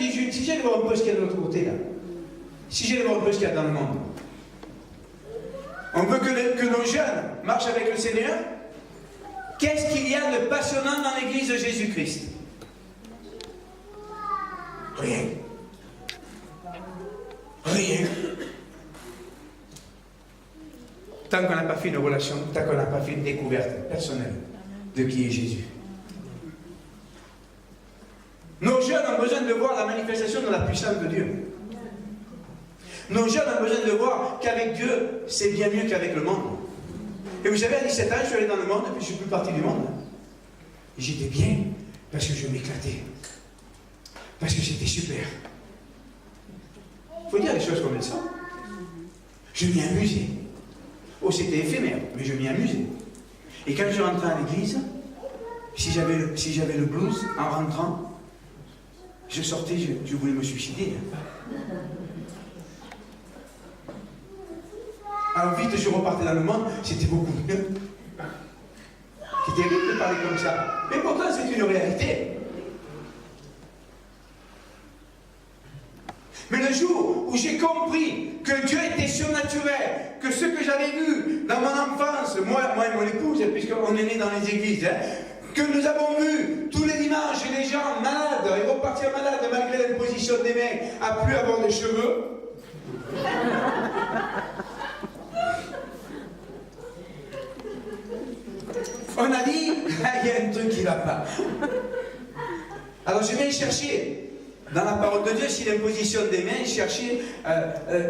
si j'allais voir un peu ce qu'il y a de l'autre côté, là, si j'allais voir un peu ce qu'il y a dans le monde, on veut que nos jeunes marchent avec le Seigneur. Qu'est-ce qu'il y a de passionnant dans l'église de Jésus-Christ? Rien. Rien. Tant qu'on n'a pas fait une relation, tant qu'on n'a pas fait une découverte personnelle de qui est Jésus. Nos jeunes ont besoin de voir la manifestation de la puissance de Dieu. Nos jeunes ont besoin de voir qu'avec Dieu, c'est bien mieux qu'avec le monde. Et vous savez, à 17 ans, je suis allé dans le monde, et puis je ne suis plus parti du monde. Et j'étais bien, parce que je m'éclatais. Parce que c'était super. Il faut dire les choses comme elles sont. Je m'y amusais. Oh, c'était éphémère, mais je m'y amusais. Et quand je rentrais à l'église, si j'avais le blues en rentrant, je sortais, je voulais me suicider. Alors vite, je repartais dans le monde, c'était beaucoup mieux. C'est terrible de parler comme ça. Mais pourtant, c'est une réalité. Mais le jour où j'ai compris que Dieu était surnaturel, que ce que j'avais vu dans mon enfance, moi et mon épouse, puisqu'on est nés dans les églises, que nous avons vu tous les dimanches les gens malades et repartir malades malgré l'imposition des mains, à plus avoir de cheveux. On a dit, il y a un truc qui ne va pas. Alors je vais chercher dans la parole de Dieu si l'imposition des mains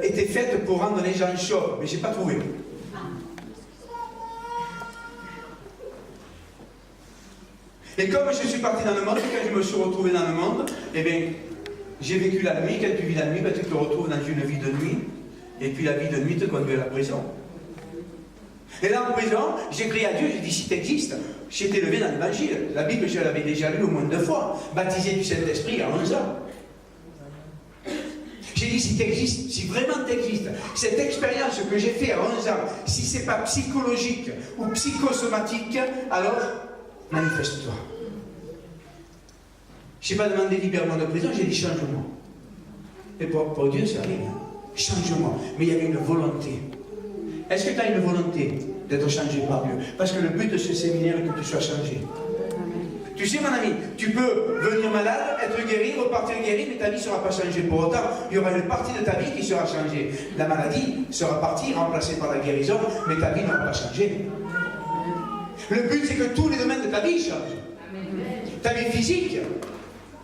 était faite pour rendre les gens chauves, mais je n'ai pas trouvé. Et comme je suis parti dans le monde, quand je me suis retrouvé dans le monde, eh bien, j'ai vécu la nuit. Quand tu vis la nuit, ben, tu te retrouves dans une vie de nuit, et puis la vie de nuit te conduit à la prison. Et là, en prison, j'ai crié à Dieu, j'ai dit, si tu existes, j'étais élevé dans l'évangile. La Bible, je l'avais déjà lue au moins 2 fois. Baptisé du Saint-Esprit à 11 ans. J'ai dit, si tu existes, si vraiment tu existes, cette expérience que j'ai faite à 11 ans, si ce n'est pas psychologique ou psychosomatique, alors manifeste-toi. Je n'ai pas demandé libération de prison, j'ai dit change-moi. Et pour Dieu, c'est rien. Change-moi. Mais il y avait une volonté. Est-ce que tu as une volonté d'être changé par Dieu? Parce que le but de ce séminaire est que tu sois changé. Tu sais, mon ami, tu peux venir malade, être guéri, repartir guéri, mais ta vie ne sera pas changée pour autant. Il y aura une partie de ta vie qui sera changée. La maladie sera partie, remplacée par la guérison, mais ta vie n'aura pas changé. Le but, c'est que tous les domaines de ta vie changent. Ta vie physique,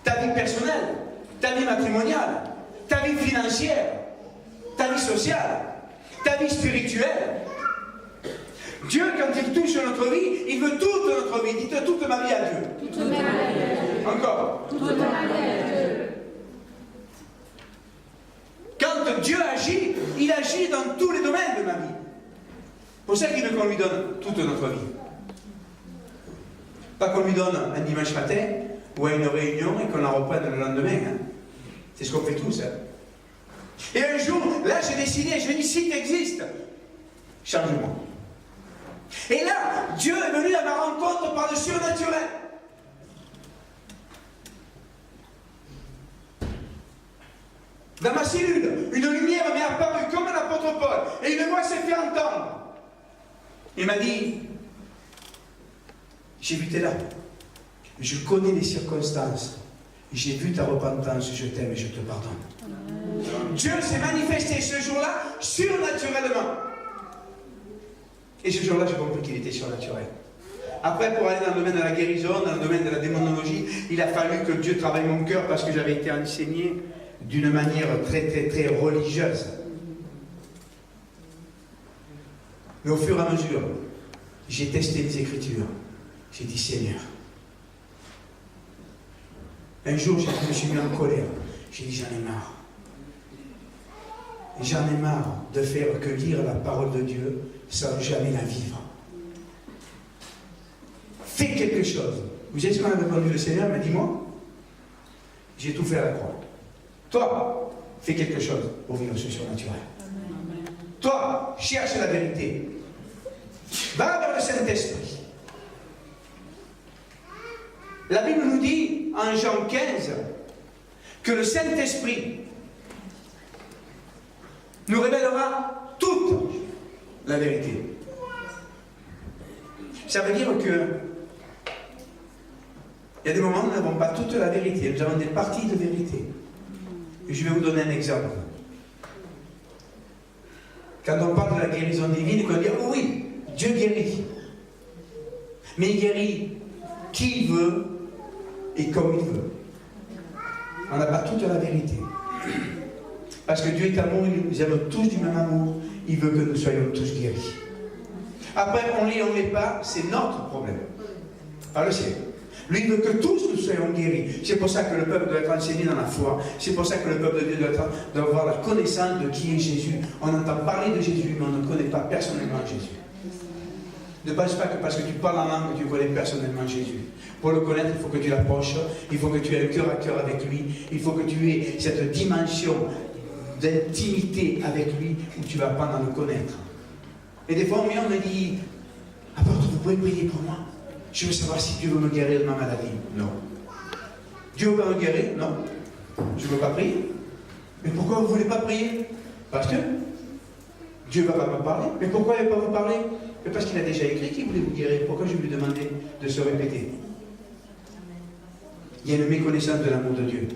ta vie personnelle, ta vie matrimoniale, ta vie financière, ta vie sociale, ta vie spirituelle. Dieu, quand il touche notre vie, il veut toute notre vie. Dites toute ma vie à Dieu. Toute ma vie à Dieu. Encore. Toute ma vie à Dieu. Quand Dieu agit, il agit dans tous les domaines de ma vie. C'est pour ça qu'il veut qu'on lui donne toute notre vie. Pas qu'on lui donne un dimanche matin ou à une réunion et qu'on la reprenne le lendemain. Hein. C'est ce qu'on fait tous. Hein. Et un jour, là, j'ai décidé, je dis, si tu existes, change-moi. Et là, Dieu est venu à ma rencontre par le surnaturel. Dans ma cellule, une lumière m'est apparue comme l'apôtre Paul, et une voix s'est fait entendre. Il m'a dit, j'ai vu tes larmes, je connais les circonstances, j'ai vu ta repentance, je t'aime et je te pardonne. Dieu s'est manifesté ce jour-là surnaturellement. Et ce jour-là, j'ai compris qu'il était surnaturel. Après, pour aller dans le domaine de la guérison, dans le domaine de la démonologie, il a fallu que Dieu travaille mon cœur parce que j'avais été enseigné d'une manière très religieuse. Mais au fur et à mesure, j'ai testé les Écritures. J'ai dit, Seigneur. Un jour, je me suis mis en colère. J'ai dit, j'en ai marre. J'en ai marre de faire que lire la parole de Dieu sans jamais la vivre. Fais quelque chose. Vous savez ce qu'on a répondu le Seigneur? Mais dis-moi, j'ai tout fait à la croix. Toi, fais quelque chose pour vivre ce surnaturel. Toi, cherche la vérité. Va vers le Saint-Esprit. La Bible nous dit, en Jean 15, que le Saint-Esprit nous révélera toute la vérité. Ça veut dire que il y a des moments où nous n'avons pas toute la vérité, nous avons des parties de vérité. Et je vais vous donner un exemple. Quand on parle de la guérison divine, on dit oh oui, Dieu guérit. Mais il guérit qui il veut et comme il veut. On n'a pas toute la vérité. Parce que Dieu est amour, il nous aime tous du même amour, il veut que nous soyons tous guéris. Après, on lit, on ne lit pas, c'est notre problème. Pas le sien. Lui, il veut que tous nous soyons guéris. C'est pour ça que le peuple doit être enseigné dans la foi. C'est pour ça que le peuple de Dieu doit avoir la connaissance de qui est Jésus. On entend parler de Jésus, mais on ne connaît pas personnellement Jésus. Ne pense pas que parce que tu parles en langue, que tu connais personnellement Jésus. Pour le connaître, il faut que tu l'approches, il faut que tu aies un cœur à cœur avec lui, il faut que tu aies cette dimension d'intimité avec lui où tu vas apprendre à le connaître. Et des fois, on me dit, apôtre, vous pouvez prier pour moi? Je veux savoir si Dieu veut me guérir de ma maladie. Non. Dieu va me guérir? Non. Je ne veux pas prier. Mais pourquoi vous ne voulez pas prier? Parce que Dieu ne va pas me parler. Mais pourquoi il ne va pas vous parler? Mais parce qu'il a déjà écrit qu'il voulait vous guérir. Pourquoi je lui demander de se répéter? Il y a une méconnaissance de l'amour de Dieu.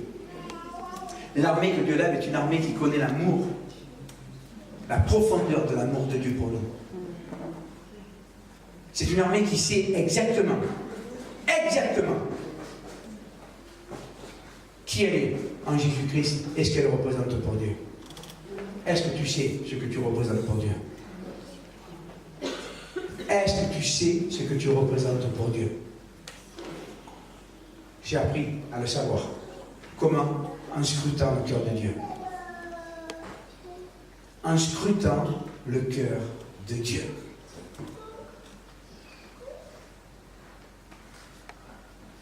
L'armée que Dieu lève est une armée qui connaît l'amour, la profondeur de l'amour de Dieu pour nous. C'est une armée qui sait exactement qui elle est en Jésus-Christ et ce qu'elle représente pour Dieu. Est-ce que tu sais ce que tu représentes pour Dieu? Est-ce que tu sais ce que tu représentes pour Dieu? J'ai appris à le savoir. Comment? En scrutant le cœur de Dieu. En scrutant le cœur de Dieu.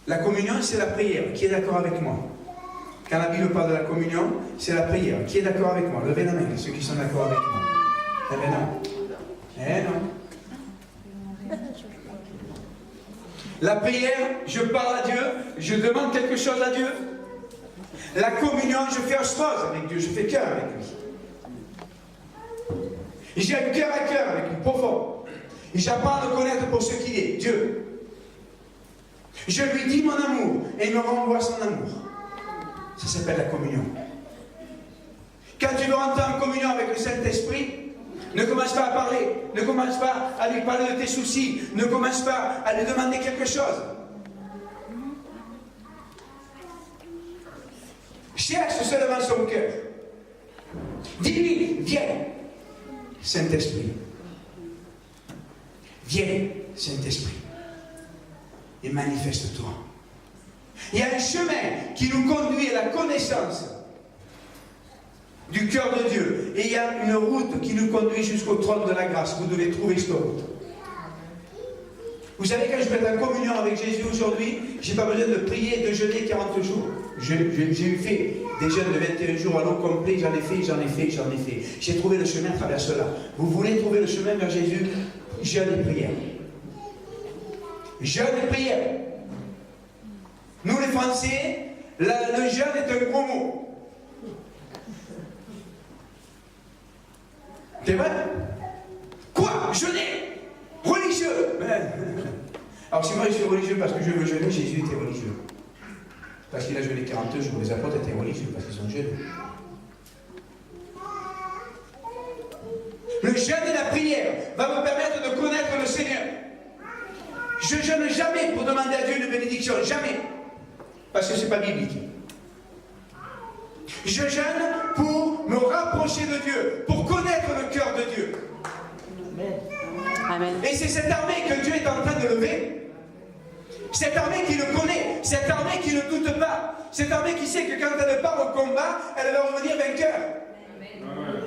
La communion, c'est la prière. Qui est d'accord avec moi? Quand la Bible parle de la communion, c'est la prière. Qui est d'accord avec moi? Levez la main, ceux qui sont d'accord avec moi. Eh bien non. Eh non. La prière, je parle à Dieu, je demande quelque chose à Dieu. La communion, je fais osmose avec Dieu, je fais cœur avec lui. Et j'ai un cœur à cœur avec lui, profond. Et j'apprends à le connaître pour ce qu'il est, Dieu. Je lui dis mon amour et il me renvoie son amour. Ça s'appelle la communion. Quand tu veux rentrer en communion avec le Saint-Esprit, ne commence pas à parler, ne commence pas à lui parler de tes soucis, ne commence pas à lui demander quelque chose. Cherche seulement son cœur. Dis-lui, viens, Saint-Esprit. Viens, Saint-Esprit. Et manifeste-toi. Il y a un chemin qui nous conduit à la connaissance du cœur de Dieu. Et il y a une route qui nous conduit jusqu'au trône de la grâce. Vous devez trouver cette route. Vous savez, quand je vais être en communion avec Jésus aujourd'hui, je n'ai pas besoin de prier et de jeûner 40 jours. J'ai fait des jeûnes de 21 jours à l'eau complet, j'en ai fait. J'ai trouvé le chemin à travers cela. Vous voulez trouver le chemin vers Jésus? Jeûne et prière. Jeûne et prière. Nous les Français, le jeûne est un gros mot. C'est vrai? Quoi? Jeûner? Religieux? Alors si moi je suis religieux parce que je veux jeûner, Jésus était religieux. Parce qu'il a jeûné 40 jours, les apôtres étaient religieux parce qu'ils ont jeûné. Le jeûne et la prière va me permettre de connaître le Seigneur. Je ne jeûne jamais pour demander à Dieu une bénédiction, jamais. Parce que ce n'est pas biblique. Je jeûne pour me rapprocher de Dieu, pour connaître le cœur de Dieu. Amen. Et c'est cette armée que Dieu est en train de lever. Cette armée qui le connaît, cette armée qui ne doute pas, cette armée qui sait que quand elle part au combat, elle va revenir vainqueur. Amen.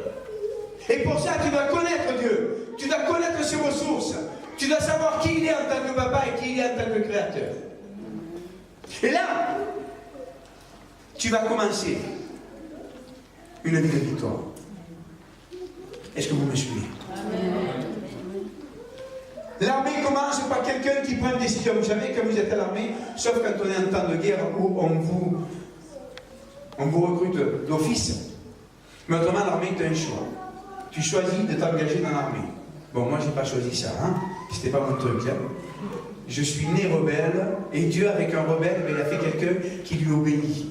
Et pour ça, tu dois connaître Dieu, tu dois connaître ses ressources, tu dois savoir qui il est en tant que papa et qui il est en tant que créateur. Et là, tu vas commencer une vie de victoire. Est-ce que vous me suivez? L'armée commence par quelqu'un qui prend une décision. Vous savez, quand vous êtes à l'armée, sauf quand on est en temps de guerre où on On vous recrute d'office. Mais autrement, l'armée, tu as un choix. Tu choisis de t'engager dans l'armée. Bon, moi, je n'ai pas choisi ça. Hein. C'était pas mon truc. Hein. Je suis né rebelle, et Dieu, avec un rebelle, il a fait quelqu'un qui lui obéit.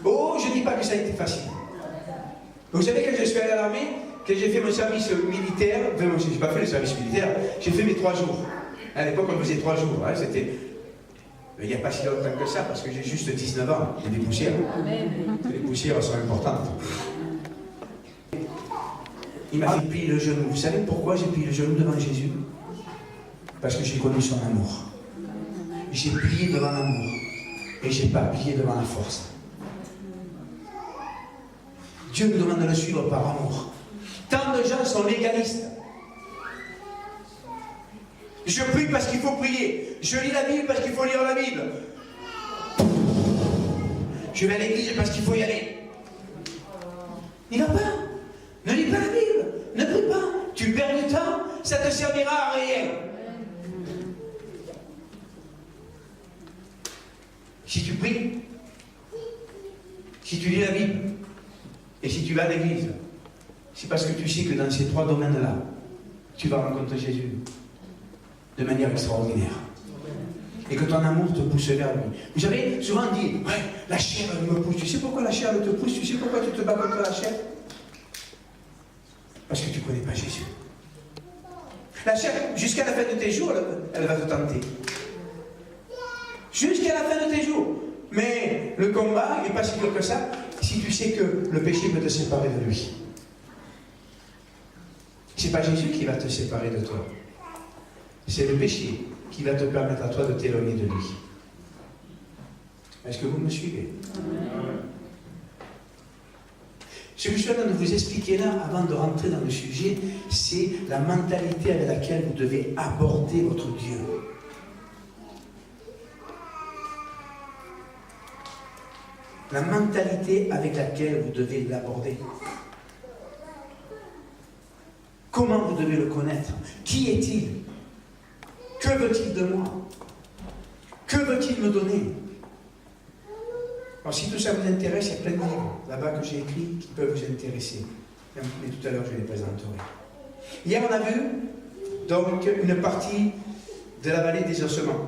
Oh, je ne dis pas que ça a été facile. Vous savez, quand je suis allé à l'armée, quand j'ai fait mon service militaire, enfin, je n'ai pas fait le service militaire, j'ai fait mes 3 jours. À l'époque, on faisait 3 jours. Hein, c'était... Il n'y a pas si longtemps que ça, parce que j'ai juste 19 ans. Il y a des poussières. Les poussières sont importantes. Il m'a fait plier le genou. Vous savez pourquoi j'ai plié le genou devant Jésus? Parce que j'ai connu son amour. J'ai plié devant l'amour. Et je n'ai pas plié devant la force. Dieu nous demande de le suivre par amour. Tant de gens sont légalistes. Je prie parce qu'il faut prier. Je lis la Bible parce qu'il faut lire la Bible. Je vais à l'église parce qu'il faut y aller. Il va pas. Ne lis pas la Bible. Ne prie pas. Tu perds du temps, ça ne te servira à rien. Si tu pries, si tu lis la Bible, et si tu vas à l'église, c'est parce que tu sais que dans ces 3 domaines-là, tu vas rencontrer Jésus de manière extraordinaire. Et que ton amour te pousse vers lui. Vous savez, souvent on dit, ouais, la chair elle me pousse. Tu sais pourquoi la chair elle te pousse? Tu sais pourquoi tu te bats contre la chair? Parce que tu ne connais pas Jésus. La chair, jusqu'à la fin de tes jours, elle va te tenter. Jusqu'à la fin de tes jours. Mais le combat, il n'est pas si dur que ça, si tu sais que le péché peut te séparer de lui. Ce n'est pas Jésus qui va te séparer de toi. C'est le péché qui va te permettre à toi de t'éloigner de lui. Est-ce que vous me suivez? Ce que je suis en train de vous expliquer là, avant de rentrer dans le sujet, c'est la mentalité avec laquelle vous devez aborder votre Dieu. La mentalité avec laquelle vous devez l'aborder. Comment vous devez le connaître? Qui est-il? Que veut-il de moi? Que veut-il me donner? Alors, si tout ça vous intéresse, il y a plein de livres là-bas que j'ai écrits qui peuvent vous intéresser. Mais tout à l'heure, je les présenterai. Hier, on a vu donc une partie de la vallée des ossements.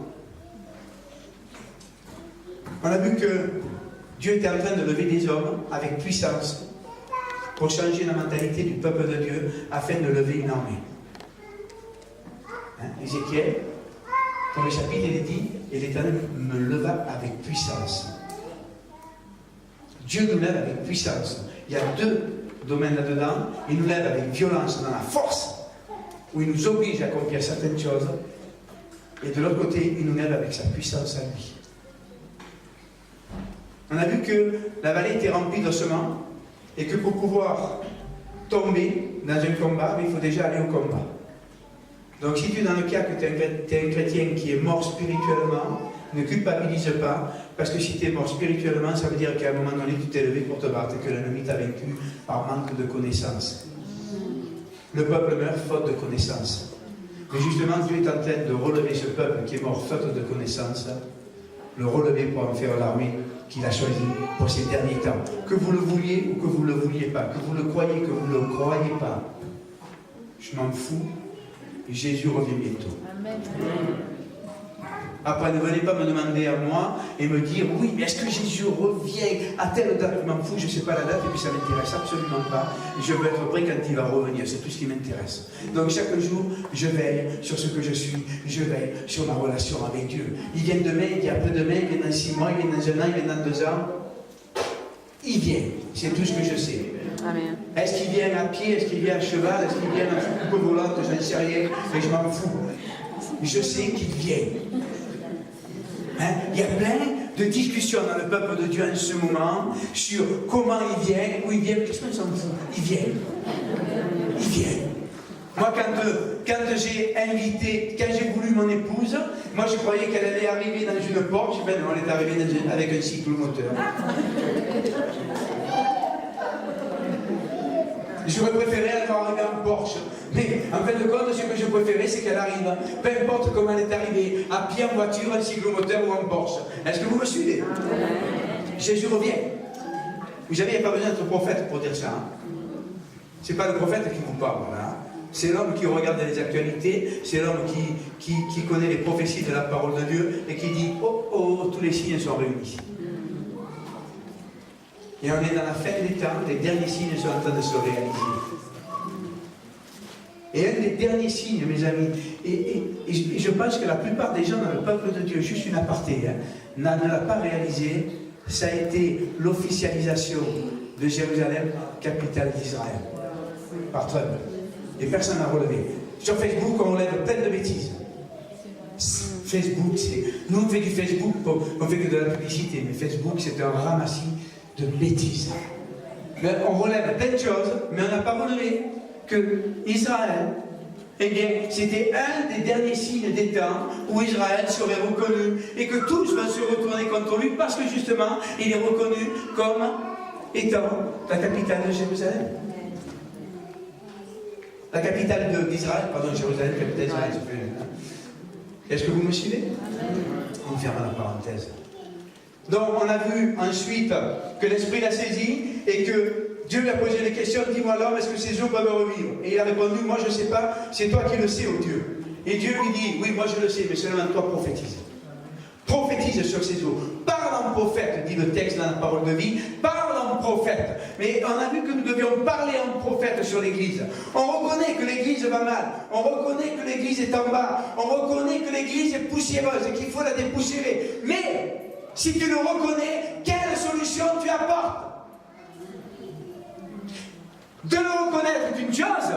On a vu que Dieu était en train de lever des hommes avec puissance pour changer la mentalité du peuple de Dieu afin de lever une armée. Hein? Ézéchiel, dans le chapitre, il est dit, et l'Éternel me leva avec puissance. Dieu nous lève avec puissance. Il y a 2 domaines là-dedans. Il nous lève avec violence dans la force, où il nous oblige à accomplir certaines choses. Et de l'autre côté, il nous lève avec sa puissance à lui. On a vu que la vallée était remplie d'ossements, et que pour pouvoir tomber dans un combat, il faut déjà aller au combat. Donc si tu es dans le cas que tu es un chrétien qui est mort spirituellement, ne culpabilise pas, parce que si tu es mort spirituellement, ça veut dire qu'à un moment donné, tu t'es levé pour te battre et que l'ennemi t'a vaincu par manque de connaissances. Le peuple meurt faute de connaissances. Mais justement, Dieu est en train de relever ce peuple qui est mort faute de connaissances, le relever pour en faire l'armée qu'il a choisie pour ces derniers temps. Que vous le vouliez ou que vous ne le vouliez pas, que vous le croyez, que vous ne le croyez pas, je m'en fous, Jésus revient bientôt. Amen. Après, ne venez pas me demander à moi et me dire, oui, mais est-ce que Jésus revient à telle date? Je m'en fous, je ne sais pas la date et puis ça ne m'intéresse absolument pas. Je veux être prêt quand il va revenir, c'est tout ce qui m'intéresse. Donc chaque jour, je veille sur ce que je suis, je veille sur ma relation avec Dieu. Il vient demain, il vient après-demain, il vient dans 6 mois, il vient dans 1 an, il vient dans 2 ans. Il vient, c'est tout ce que je sais. Amen. Est-ce qu'il vient à pied, est-ce qu'il vient à cheval, est-ce qu'il vient en coupe volante, je ne sais rien, mais je m'en fous. Je sais qu'il vient. Hein? Il y a plein de discussions dans le peuple de Dieu en ce moment sur comment il vient, où il vient, qu'est-ce qu'on s'en fout? Il vient. Il vient. Moi, quand j'ai invité, quand j'ai voulu mon épouse, moi je croyais qu'elle allait arriver dans une Porsche, ben non, elle est arrivée avec un cyclomoteur. J'aurais préféré elle arriver en Porsche. Mais en fin de compte, ce que je préférais, c'est qu'elle arrive, peu importe comment elle est arrivée, à pied, en voiture, en cyclomoteur ou en Porsche. Est-ce que vous me suivez? Jésus revient. Vous savez, il n'y a pas besoin d'être prophète pour dire ça. Hein. Ce n'est pas le prophète qui vous parle, là. Hein. C'est l'homme qui regarde les actualités, c'est l'homme qui connaît les prophéties de la parole de Dieu et qui dit, oh, oh, tous les signes sont réunis. Et on est dans la fin des temps, les derniers signes sont en train de se réaliser. Et un des derniers signes, mes amis, et je pense que la plupart des gens dans le peuple de Dieu, juste une aparté, hein, ne l'a pas réalisé, ça a été l'officialisation de Jérusalem, capitale d'Israël, par Trump. Et personne n'a relevé. Sur Facebook, on relève plein de bêtises. Facebook, c'est... Nous, on fait du Facebook, on fait que de la publicité, mais Facebook, c'est un ramassis de bêtises. Mais on relève plein de choses, mais on n'a pas relevé que Israël, eh bien, c'était un des derniers signes des temps où Israël serait reconnu et que tous vont se retourner contre lui parce que justement, il est reconnu comme étant la capitale de Jérusalem. La capitale d'Israël, pardon, Jérusalem, capitale d'Israël. Est-ce que vous me suivez? On ferme la parenthèse. Donc, on a vu ensuite que l'Esprit l'a saisi et que Dieu lui a posé des questions. Dis-moi l'homme, est-ce que ces eaux peuvent revivre? Et il a répondu, moi je ne sais pas, c'est toi qui le sais, oh Dieu. Et Dieu lui dit, oui, moi je le sais, mais seulement toi prophétise. Prophétise sur ces eaux. Parle en prophète, dit le texte dans la parole de vie. Parle en prophète. Mais on a vu que nous devions parler en prophète sur l'Église. On reconnaît que l'Église va mal. On reconnaît que l'Église est en bas. On reconnaît que l'Église est poussiéreuse et qu'il faut la dépoussiérer. Mais, si tu le reconnais, quelle solution tu apportes? De le reconnaître est une chose,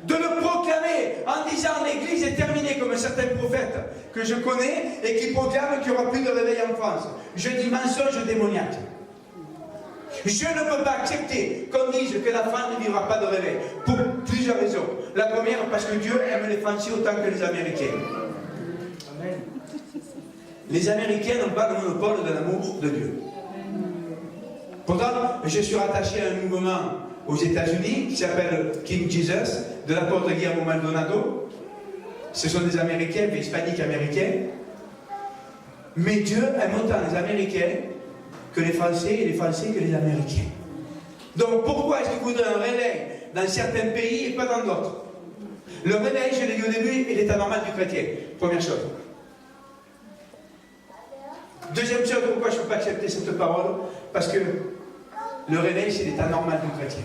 de le proclamer en disant l'Église est terminée comme certains prophètes que je connais et qui proclament qu'il n'y aura plus de réveil en France. Je dis mensonge démoniaque. Je ne peux pas accepter qu'on dise que la France ne vivra pas de réveil pour plusieurs raisons. La première, parce que Dieu aime les Français autant que les Américains. Amen. Les Américains n'ont pas le monopole de l'amour de Dieu. Pourtant, je suis rattaché à un mouvement aux États-Unis qui s'appelle King Jesus, de l'apôtre Guillermo Maldonado. Ce sont des Américains, des Hispaniques américains. Mais Dieu aime autant les Américains que les Français et les Français que les Américains. Donc pourquoi est-ce qu'il voudrait un réveil dans certains pays et pas dans d'autres? Le réveil, je l'ai dit au début, est l'état normal du chrétien. Première chose. Deuxième chose, pourquoi je ne peux pas accepter cette parole? Parce que le réveil, c'est l'état normal du chrétien.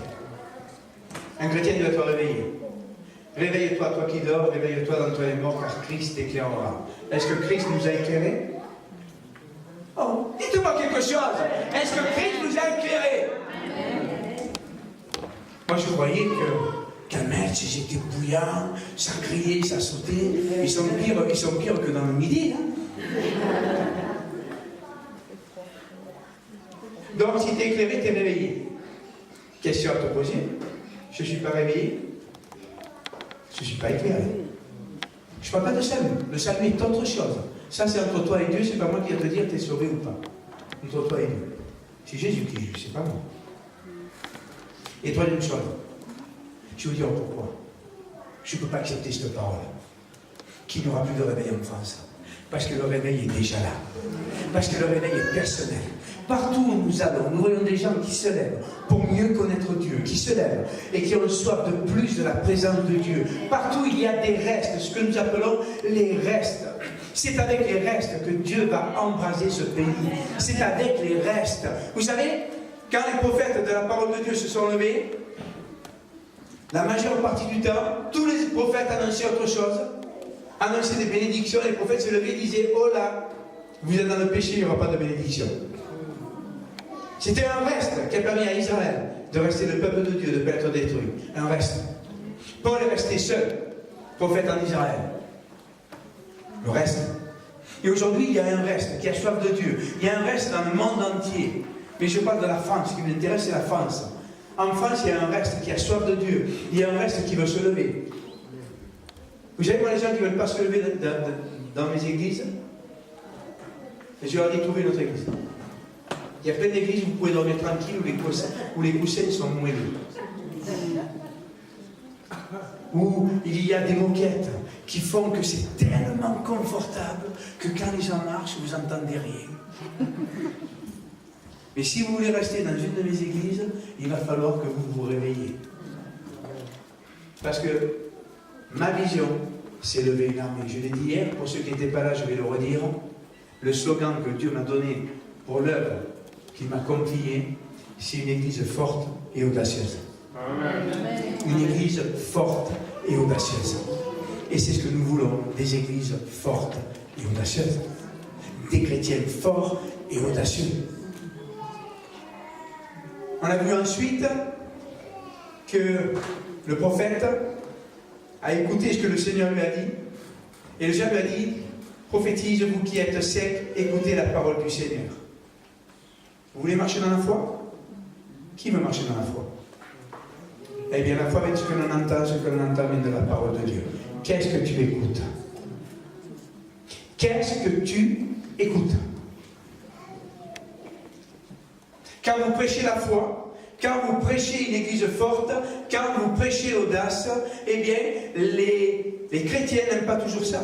Un chrétien doit être réveillé. Réveille-toi, toi qui dors, réveille-toi d'entre les morts, car Christ t'éclairera. Est-ce que Christ nous a éclairés? Oh, dites-moi quelque chose. Est-ce que Christ nous a éclairés? Moi, je croyais qu'un match, j'étais bouillant, ça criait, ça sautait. Ils sont pires que dans le midi, là. Donc, si tu es éclairé, tu es réveillé. Question à te poser. Je ne suis pas réveillé. Je ne suis pas éclairé. Je ne parle pas de salut. Le salut est autre chose. Ça, c'est entre toi et Dieu. Ce n'est pas moi qui vais te dire tu es sauvé ou pas. Entre toi et Dieu. C'est Jésus qui juge, c'est pas moi. Et toi, une chose. Je vais vous dire pourquoi. Je ne peux pas accepter cette parole. Qu'il n'y aura plus de réveil en France. Parce que le réveil est déjà là. Parce que le réveil est personnel. Partout où nous allons, nous voyons des gens qui se lèvent pour mieux connaître Dieu, qui se lèvent et qui ont soif de plus de la présence de Dieu. Partout il y a des restes, ce que nous appelons les restes. C'est avec les restes que Dieu va embraser ce pays. C'est avec les restes. Vous savez, quand les prophètes de la parole de Dieu se sont levés, la majeure partie du temps, tous les prophètes annonçaient autre chose, annonçaient des bénédictions, les prophètes se levaient et disaient, oh là, vous êtes dans le péché, il n'y aura pas de bénédiction. C'était un reste qui a permis à Israël de rester le peuple de Dieu, de ne pas être détruit. Un reste. Paul est resté seul, prophète en Israël. Le reste. Et aujourd'hui, il y a un reste qui a soif de Dieu. Il y a un reste dans le monde entier. Mais je parle de la France. Ce qui m'intéresse, c'est la France. En France, il y a un reste qui a soif de Dieu. Il y a un reste qui veut se lever. Vous savez, moi, les gens qui ne veulent pas se lever dans mes églises, je leur dis, trouvez notre église. Il y a plein d'églises où vous pouvez dormir tranquille, où les coussins sont moelleux. Où il y a des moquettes qui font que c'est tellement confortable que quand les gens marchent, vous n'entendez rien. Mais si vous voulez rester dans une de mes églises, il va falloir que vous vous réveillez. Parce que ma vision, c'est lever une armée. Je l'ai dit hier, pour ceux qui n'étaient pas là, je vais le redire. Le slogan que Dieu m'a donné pour l'œuvre qu'il m'a confiée, c'est une église forte et audacieuse. Amen. Une église forte et audacieuse. Et c'est ce que nous voulons, des églises fortes et audacieuses. Des chrétiens forts et audacieux. On a vu ensuite que le prophète a écouté ce que le Seigneur lui a dit. Et le Seigneur lui a dit, prophétise, vous qui êtes secs, écoutez la parole du Seigneur. Vous voulez marcher dans la foi? Qui veut marcher dans la foi? Eh bien, la foi vient de ce que l'on entend, ce que l'on entend vient de la parole de Dieu. Qu'est-ce que tu écoutes? Qu'est-ce que tu écoutes? Quand vous prêchez la foi, quand vous prêchez une église forte, quand vous prêchez l'audace, eh bien, les chrétiens n'aiment pas toujours ça.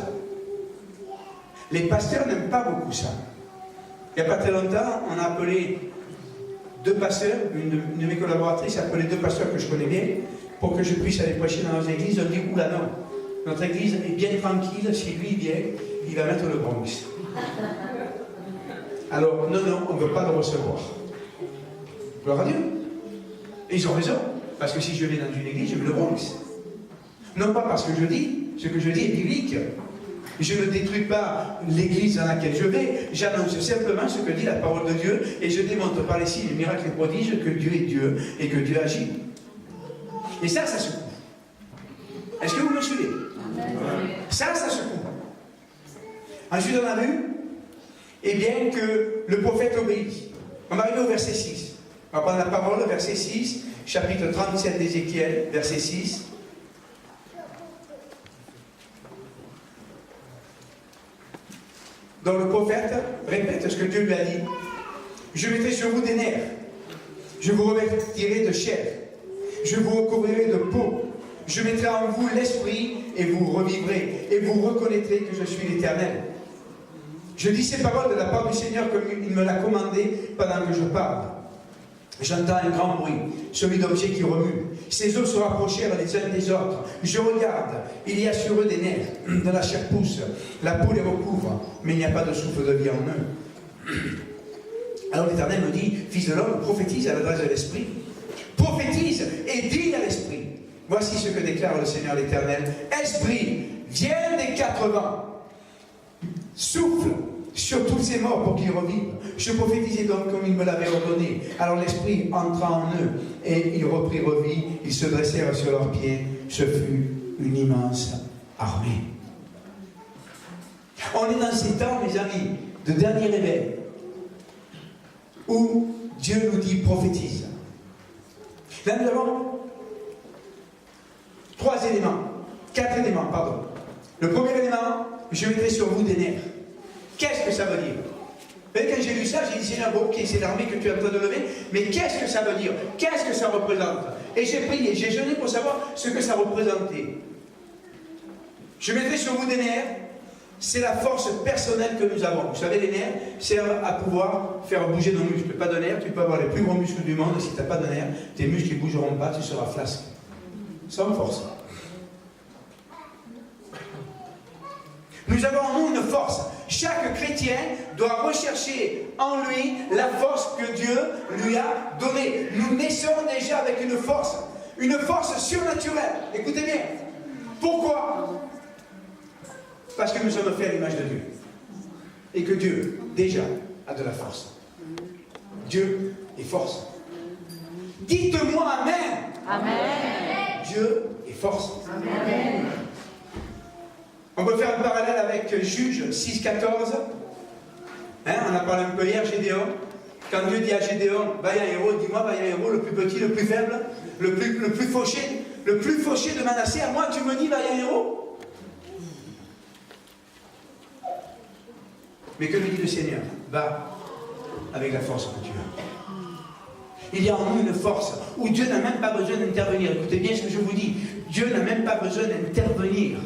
Les pasteurs n'aiment pas beaucoup ça. Il n'y a pas très longtemps, on a appelé 2 pasteurs, une de mes collaboratrices a appelé 2 pasteurs que je connais bien, pour que je puisse aller prêcher dans nos églises. On dit, oula non, notre église est bien tranquille, si lui vient, il va mettre le Bronx. Alors, non, on ne veut pas le recevoir. Gloire à Dieu. Et ils ont raison, parce que si je vais dans une église, je mets le Bronx. Non pas parce que je dis, ce que je dis est biblique. Je ne détruis pas l'église dans laquelle je vais, j'annonce simplement ce que dit la parole de Dieu et je démontre par les signes, les miracles et les prodiges que Dieu est Dieu et que Dieu agit. Et ça se coupe. Est-ce que vous me suivez? Ça se coupe. Ensuite, on a vu, eh bien, que le prophète obéit. On va arriver au verset 6. On va prendre la parole, verset 6, chapitre 37 d'Ézéchiel, verset 6. Donc le prophète répète ce que Dieu lui a dit. Je mettrai sur vous des nerfs. Je vous revêtirai de chair. Je vous recouvrirai de peau. Je mettrai en vous l'esprit et vous revivrez. Et vous reconnaîtrez que je suis l'Éternel. Je dis ces paroles de la part du Seigneur comme il me l'a commandé pendant que je parle. J'entends un grand bruit, celui d'objets qui remuent. Ces os se rapprochèrent les uns des autres. Je regarde, il y a sur eux des nerfs, de la chair pousse, la peau les recouvre, mais il n'y a pas de souffle de vie en eux. Alors l'Éternel me dit, fils de l'homme, prophétise à l'adresse de l'Esprit. Prophétise et dis à l'Esprit. Voici ce que déclare le Seigneur l'Éternel. Esprit, viens des 4 vents. Souffle sur tous ces morts pour qu'ils revivent. Je prophétisais donc comme il me l'avait ordonné. Alors l'Esprit entra en eux et ils reprirent vie. Ils se dressèrent sur leurs pieds. Ce fut une immense armée. On est dans ces temps, mes amis, de dernier réveil, où Dieu nous dit prophétise. Là nous avons 4 éléments, pardon. Le premier élément, je mettrai sur vous des nerfs. Qu'est-ce que ça veut dire? Et quand j'ai lu ça, j'ai dit, Seigneur, bon, ok, c'est l'armée que tu es en train de lever, mais qu'est-ce que ça veut dire? Qu'est-ce que ça représente? Et j'ai prié, j'ai jeûné pour savoir ce que ça représentait. Je mettrai sur vous des nerfs, c'est la force personnelle que nous avons. Vous savez, les nerfs servent à pouvoir faire bouger nos muscles. Pas de nerfs, tu peux avoir les plus gros muscles du monde, si tu n'as pas de nerfs, tes muscles ne bougeront pas, tu seras flasque. Sans force. Nous avons en nous une force. Chaque chrétien doit rechercher en lui la force que Dieu lui a donnée. Nous naissons déjà avec une force surnaturelle. Écoutez bien. Pourquoi? Parce que nous sommes faits à l'image de Dieu. Et que Dieu, déjà, a de la force. Dieu est force. Dites-moi Amen. Amen. Dieu est force. Amen. On peut faire un parallèle avec Juge 6,14. On a parlé un peu hier, Gédéon. Quand Dieu dit à Gédéon, va y a un héros, dis-moi, va y a un héros, le plus petit, le plus faible, le plus fauché de Manassé, à moi tu me dis, va y a un héros. Mais que lui dit le Seigneur? Va avec la force que tu as. Il y a en nous une force où Dieu n'a même pas besoin d'intervenir. Écoutez bien ce que je vous dis. Dieu n'a même pas besoin d'intervenir.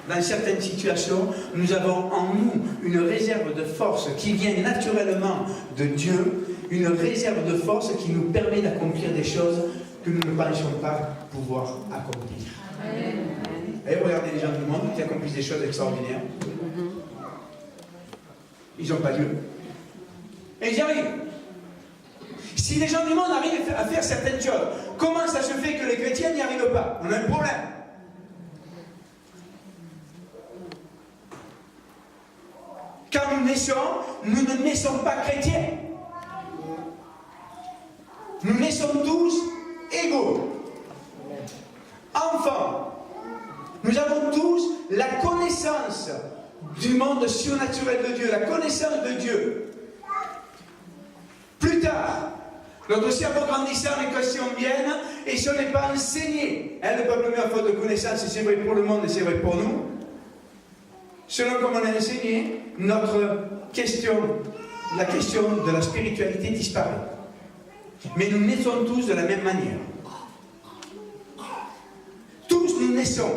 Dans certaines situations, nous avons en nous une réserve de force qui vient naturellement de Dieu une réserve de force qui nous permet d'accomplir des choses que nous ne pensions pas pouvoir accomplir. Et regardez les gens du monde qui accomplissent des choses extraordinaires. Ils n'ont pas Dieu. Et ils y arrivent. Si les gens du monde arrivent à faire certaines choses, comment ça se fait que les chrétiens n'y arrivent pas? On a un problème. Quand nous naissons, nous ne naissons pas chrétiens. Nous naissons tous égaux. Enfants. Nous avons tous la connaissance du monde surnaturel de Dieu, la connaissance de Dieu. Plus tard, notre cerveau grandissant, les questions viennent, et ce n'est pas enseigné. Le peuple meurt faute de connaissance, et c'est vrai pour le monde et c'est vrai pour nous. Selon comme on a enseigné, notre question, la question de la spiritualité disparaît. Mais nous naissons tous de la même manière. Tous nous naissons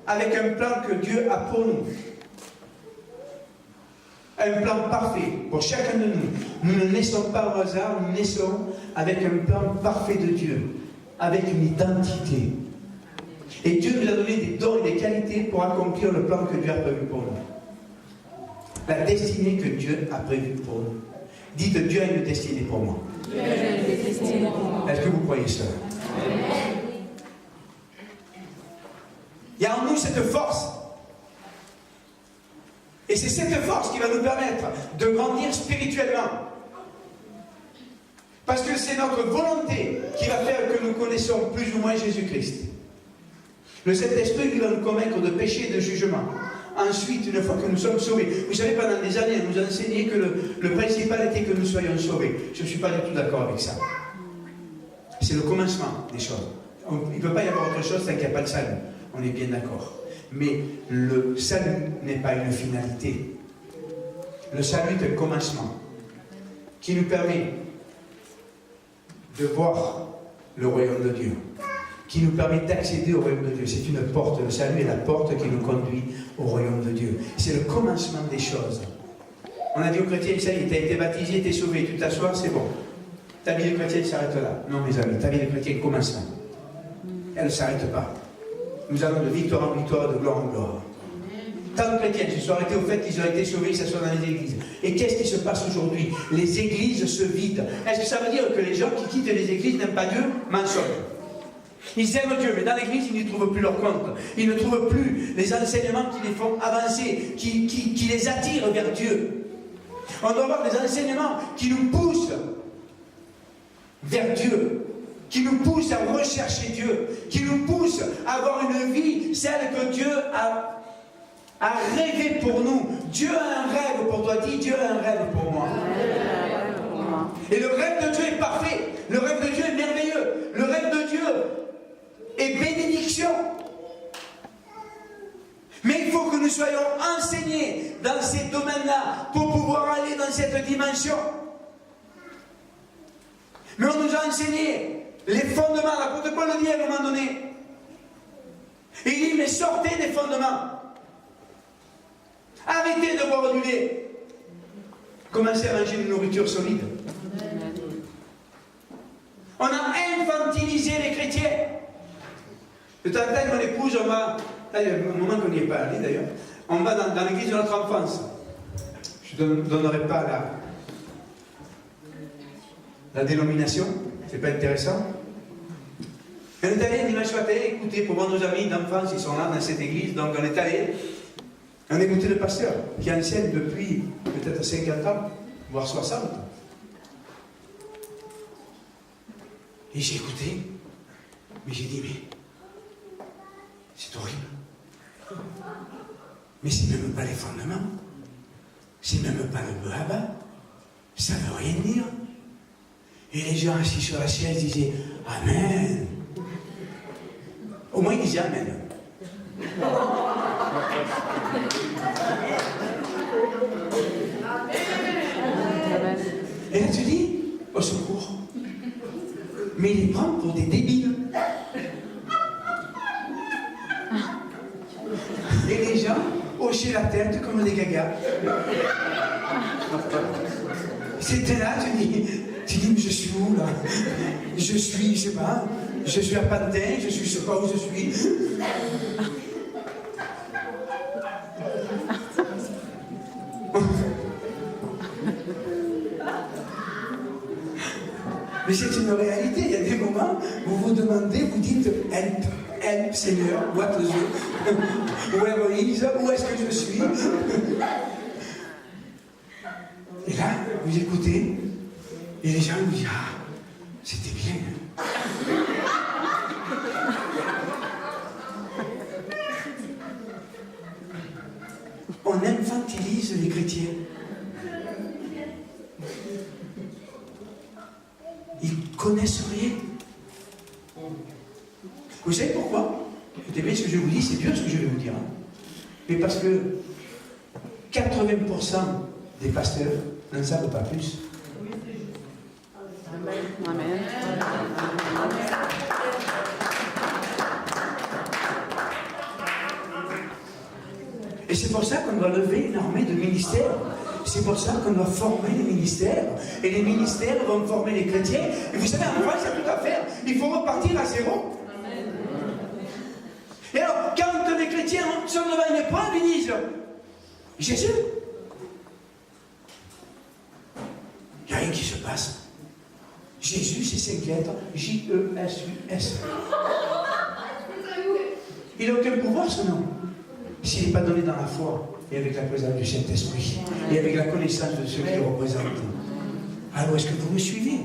avec un plan que Dieu a pour nous. Un plan parfait pour chacun de nous. Nous ne naissons pas au hasard, nous naissons avec un plan parfait de Dieu, avec une identité. Et Dieu nous a donné des dons et des qualités pour accomplir le plan que Dieu a prévu pour nous. La destinée que Dieu a prévue pour nous. Dites, Dieu a une destinée pour moi. Est-ce que vous croyez ça? Il y a en nous cette force. Et c'est cette force qui va nous permettre de grandir spirituellement. Parce que c'est notre volonté qui va faire que nous connaissons plus ou moins Jésus-Christ. Le Saint-Esprit qui va nous convaincre de péché et de jugement. Ensuite, une fois que nous sommes sauvés, vous savez, pendant des années, on nous a enseigné que le principal était que nous soyons sauvés. Je ne suis pas du tout d'accord avec ça. C'est le commencement des choses. Il ne peut pas y avoir autre chose tant qu'il n'y a pas de salut. On est bien d'accord. Mais le salut n'est pas une finalité. Le salut est un commencement qui nous permet de voir le royaume de Dieu, qui nous permet d'accéder au royaume de Dieu. C'est une porte. Le salut est la porte qui nous conduit au royaume de Dieu. C'est le commencement des choses. On a dit aux chrétiens, ça y est, tu as été baptisé, tu es sauvé, tu t'assois, c'est bon. Ta vie de chrétien s'arrête là. Non, mes amis, ta vie de chrétien commence là. Elle ne s'arrête pas. Nous allons de victoire en victoire, de gloire en gloire. Tant de chrétiens se sont arrêtés au fait qu'ils ont été sauvés, qu'ils s'assoient dans les églises. Et qu'est-ce qui se passe aujourd'hui? Les églises se vident. Est-ce que ça veut dire que les gens qui quittent les églises n'aiment pas Dieu? Mensonge. Ils aiment Dieu, mais dans l'église, ils n'y trouvent plus leur compte. Ils ne trouvent plus les enseignements qui les font avancer, qui les attirent vers Dieu. On doit avoir des enseignements qui nous poussent vers Dieu, qui nous poussent à rechercher Dieu, qui nous poussent à avoir une vie, celle que Dieu a rêvé pour nous. Dieu a un rêve pour toi, dis Dieu a un rêve pour moi. Et le rêve de Dieu est parfait, le rêve de Dieu est merveilleux, le rêve de Dieu est bénédiction. Mais il faut que nous soyons enseignés dans ces domaines-là pour pouvoir aller dans cette dimension. Mais on nous a enseigné les fondements. L'apôtre Paul le dit à un moment donné. Il dit, mais sortez des fondements. Arrêtez de boire du lait. Commencez à manger une nourriture solide. On a infantilisé les chrétiens. De temps en temps, mon épouse, on va, là, il y a un moment qu'on n'y est pas allé d'ailleurs, on va dans l'église de notre enfance. Je ne donnerai pas la dénomination, c'est pas intéressant. On est allé dimanche matin écouter pour voir nos amis d'enfance, ils sont là dans cette église, donc on est allé, on a écouté le pasteur qui enseigne depuis peut-être 50 ans, voire 60. Et j'ai écouté, mais j'ai dit, mais c'est horrible. Mais c'est même pas les fondements. C'est même pas le baba. Ça ne veut rien dire. Et les gens assis sur la chaise disaient Amen. Au moins ils disaient Amen. Et là tu dis au secours. Mais il les prend pour des débiles. Et les gens hochaient la tête comme des gagas. C'était là, Tu dis, mais je suis où là? Je suis, je sais pas, je suis à Pantin, je sais pas où je suis. Mais c'est une réalité, il y a des moments où vous demandez, vous dites, help, help Seigneur, what is it? Where is, où est-ce que je suis? Et là, vous écoutez, et les gens vous disent, ah, c'était bien. On infantilise les chrétiens. Ils connaissent rien. Vous savez pourquoi? Écoutez bien ce que je vous dis, c'est dur ce que je vais vous dire. Hein. Mais parce que 80% des pasteurs n'en savent pas plus. Amen. Et c'est pour ça qu'on doit lever une armée de ministères. C'est pour ça qu'on doit former les ministères. Et les ministères vont former les chrétiens. Et vous savez, en France, il y a tout à faire. Il faut repartir à zéro. Et alors, quand les chrétiens sont devant une épreuve, ils disent Jésus, il n'y a rien qui se passe. Jésus, c'est 5 lettres. J-E-S-U-S. Il n'a aucun pouvoir, ce nom. S'il n'est pas donné dans la foi et avec la présence du Saint-Esprit et avec la connaissance de ceux qui représentent. Alors, est-ce que vous me suivez?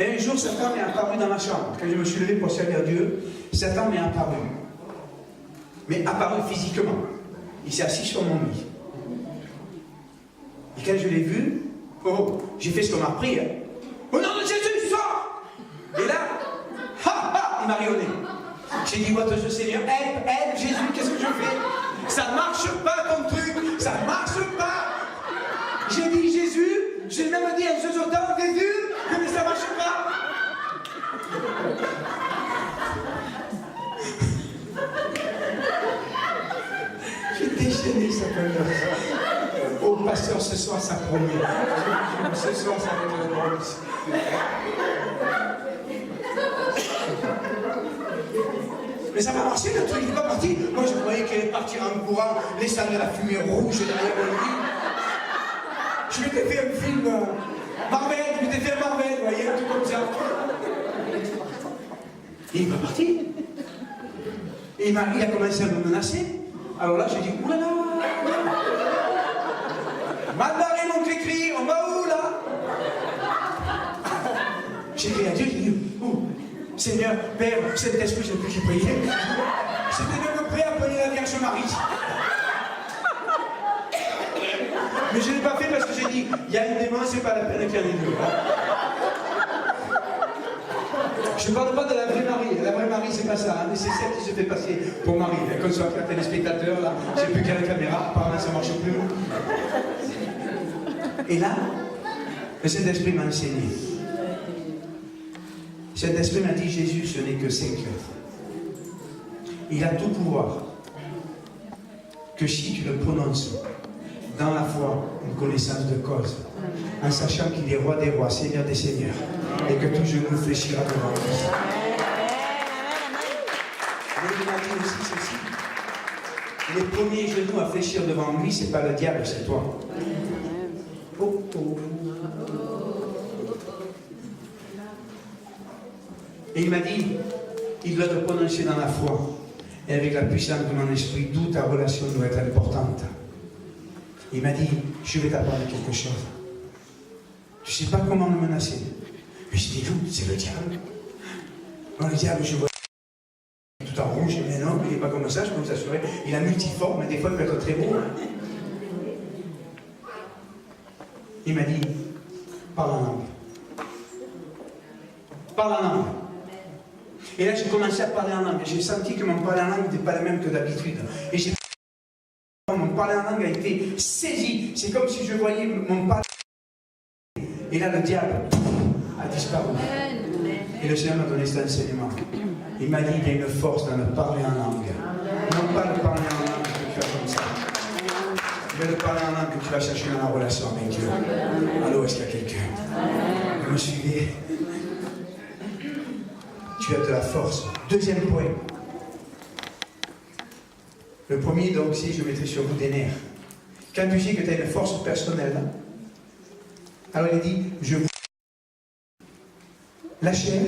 Et un jour, Satan m'est apparu dans ma chambre. Quand je me suis levé pour servir Dieu, Satan m'est apparu. Mais apparu physiquement. Il s'est assis sur mon lit. Et quand je l'ai vu, j'ai fait ce qu'on m'a appris. Hein. Au nom de Jésus, sors! Et là, il m'a rayonné. J'ai dit, what the Seigneur, aide, Jésus, qu'est-ce que je fais? Ça marche pas ton truc, ça marche pas. J'ai dit, Jésus, j'ai même dit un chuchotant, Jésus, mais ça marche pas. J'ai déchaîné sa colère. Oh, pasteur, ce soir, ça promet. Ce soir, ça va être drôle. Mais ça va marcher, le truc, il n'est pas parti. Moi, je croyais qu'il allait partir en courant, laissant de la fumée rouge derrière mon lit. Je m'étais fait un film Marvel, je m'étais fait un Marvel, vous voyez, un truc comme ça. Il n'est pas parti. Et il a commencé à me menacer. Alors là, j'ai dit, oulala, Mandaré, mon cri, on va où là? J'ai crié à Dieu, j'ai dit, où? Seigneur, Père, Saint-Esprit, je ne peux plus prier. J'étais même prêt à prier la Vierge Marie. Mais je ne l'ai pas fait parce que j'ai dit, il y a une démon, c'est pas la peine qu'il y en ait deux. Je ne parle pas de la vraie Marie. La vraie Marie, c'est pas ça. Hein, mais c'est celle qui se fait passer pour Marie. Comme ça, un téléspectateur, là, j'ai plus qu'à la caméra, apparemment ça ne marche plus. Et là, le Saint-Esprit m'a enseigné. Saint-Esprit m'a dit, Jésus, ce n'est que 5 lettres. Il a tout pouvoir. Que si tu le prononces dans la foi, une connaissance de cause, en sachant qu'il est roi des rois, Seigneur des seigneurs, et que tout genou fléchira devant lui. Mais il m'a dit aussi ceci. Les premiers genoux à fléchir devant lui, ce n'est pas le diable, c'est toi. Oh, oh. Et il m'a dit, il doit te prononcer dans la foi et avec la puissance de mon esprit, d'où ta relation doit être importante. Il m'a dit, je vais t'apprendre quelque chose. Tu ne sais pas comment me menacer. Mais je dis, non, c'est le diable. Non, le diable, je vois tout en rouge, mais non, il n'est pas comme ça, je peux vous assurer. Il est multiforme, mais des fois, il peut être très beau. Il m'a dit, parle en langue. Parle en langue. Et là, j'ai commencé à parler en langue. J'ai senti que mon parler en langue n'était pas le même que d'habitude. Et j'ai mon parler en langue a été saisi. C'est comme si je voyais mon parler. Et là, le diable a disparu. Et le Seigneur m'a donné cet enseignement. Il m'a dit, il y a une force dans le parler en langue. Non pas le parler en langue que tu as comme ça. vais te parler en langue que tu vas chercher dans la relation avec Dieu. Allô, est-ce qu'il y a quelqu'un? Vous me suivez? Tu as de la force. Deuxième point. Le premier, donc, si je mettrai sur vous des nerfs. Quand tu dis que tu as une force personnelle, alors il dit, la chair,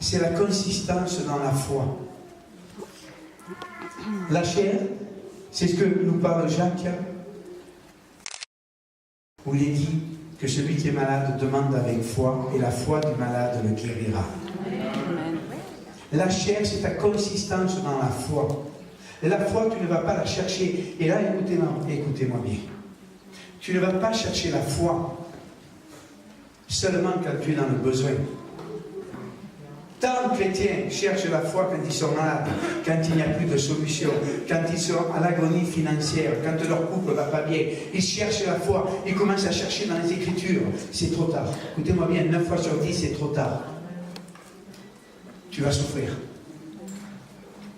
c'est la consistance dans la foi. La chair, c'est ce que nous parle Jacques, où il est dit que celui qui est malade demande avec foi, et la foi du malade le guérira. La chair, c'est ta consistance dans la foi. La foi, tu ne vas pas la chercher. Et là, écoutez-moi bien. Tu ne vas pas chercher la foi seulement quand tu es dans le besoin. Tant de chrétiens cherchent la foi quand ils sont malades, quand il n'y a plus de solution, quand ils sont à l'agonie financière, quand leur couple ne va pas bien. Ils cherchent la foi, ils commencent à chercher dans les Écritures. C'est trop tard. Écoutez-moi bien, 9 fois sur 10, c'est trop tard. Tu vas souffrir.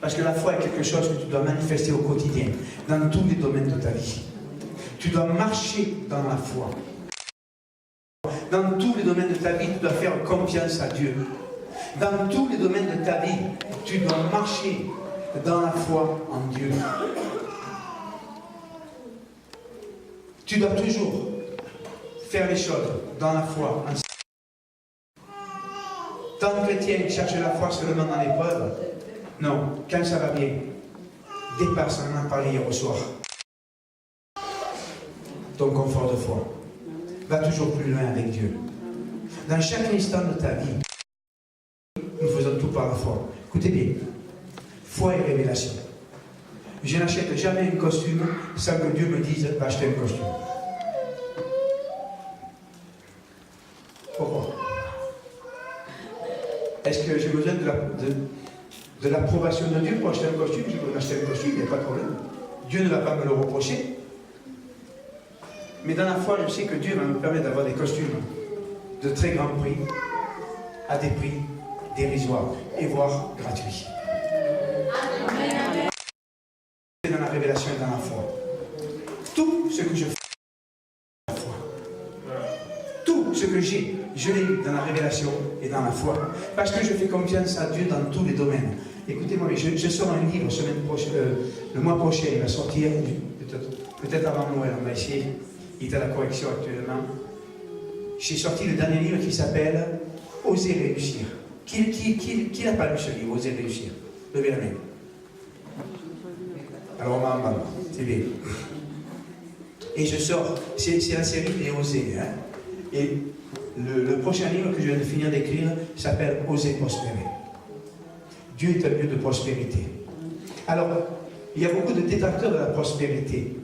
Parce que la foi est quelque chose que tu dois manifester au quotidien, dans tous les domaines de ta vie. Tu dois marcher dans la foi. Dans tous les domaines de ta vie, tu dois faire confiance à Dieu. Dans tous les domaines de ta vie, tu dois marcher dans la foi en Dieu. Tu dois toujours faire les choses dans la foi. Tant de chrétiens cherchent la foi seulement dans l'épreuve. Non, quand ça va bien, dépasse, on en a parlé hier au soir. Ton confort de foi. Va toujours plus loin avec Dieu. Dans chaque instant de ta vie, nous faisons tout par la foi. Écoutez bien, foi et révélation. Je n'achète jamais un costume sans que Dieu me dise va acheter un costume. Pourquoi? Est-ce que j'ai besoin de l'approbation de Dieu pour acheter un costume? Je peux acheter un costume, il n'y a pas de problème. Dieu ne va pas me le reprocher. Mais dans la foi, je sais que Dieu va me permettre d'avoir des costumes de très grand prix, à des prix dérisoires, et voire gratuits. Dans la révélation et dans la foi. Tout ce que je fais dans la foi. Tout ce que j'ai, je l'ai eu dans la révélation et dans la foi. Parce que je fais confiance à Dieu dans tous les domaines. Écoutez-moi, je sors un livre le mois prochain, il va sortir, peut-être avant Noël, on va essayer. Il est à la correction actuellement. J'ai sorti le dernier livre qui s'appelle Oser réussir. Qui n'a pas lu ce livre, Oser réussir? Levez la main. Alors, maman, c'est bien. Et je sors, c'est la série des Oser. Hein? Et le prochain livre que je viens de finir d'écrire s'appelle Oser prospérer. Dieu est un Dieu de prospérité. Alors, il y a beaucoup de détracteurs de la prospérité.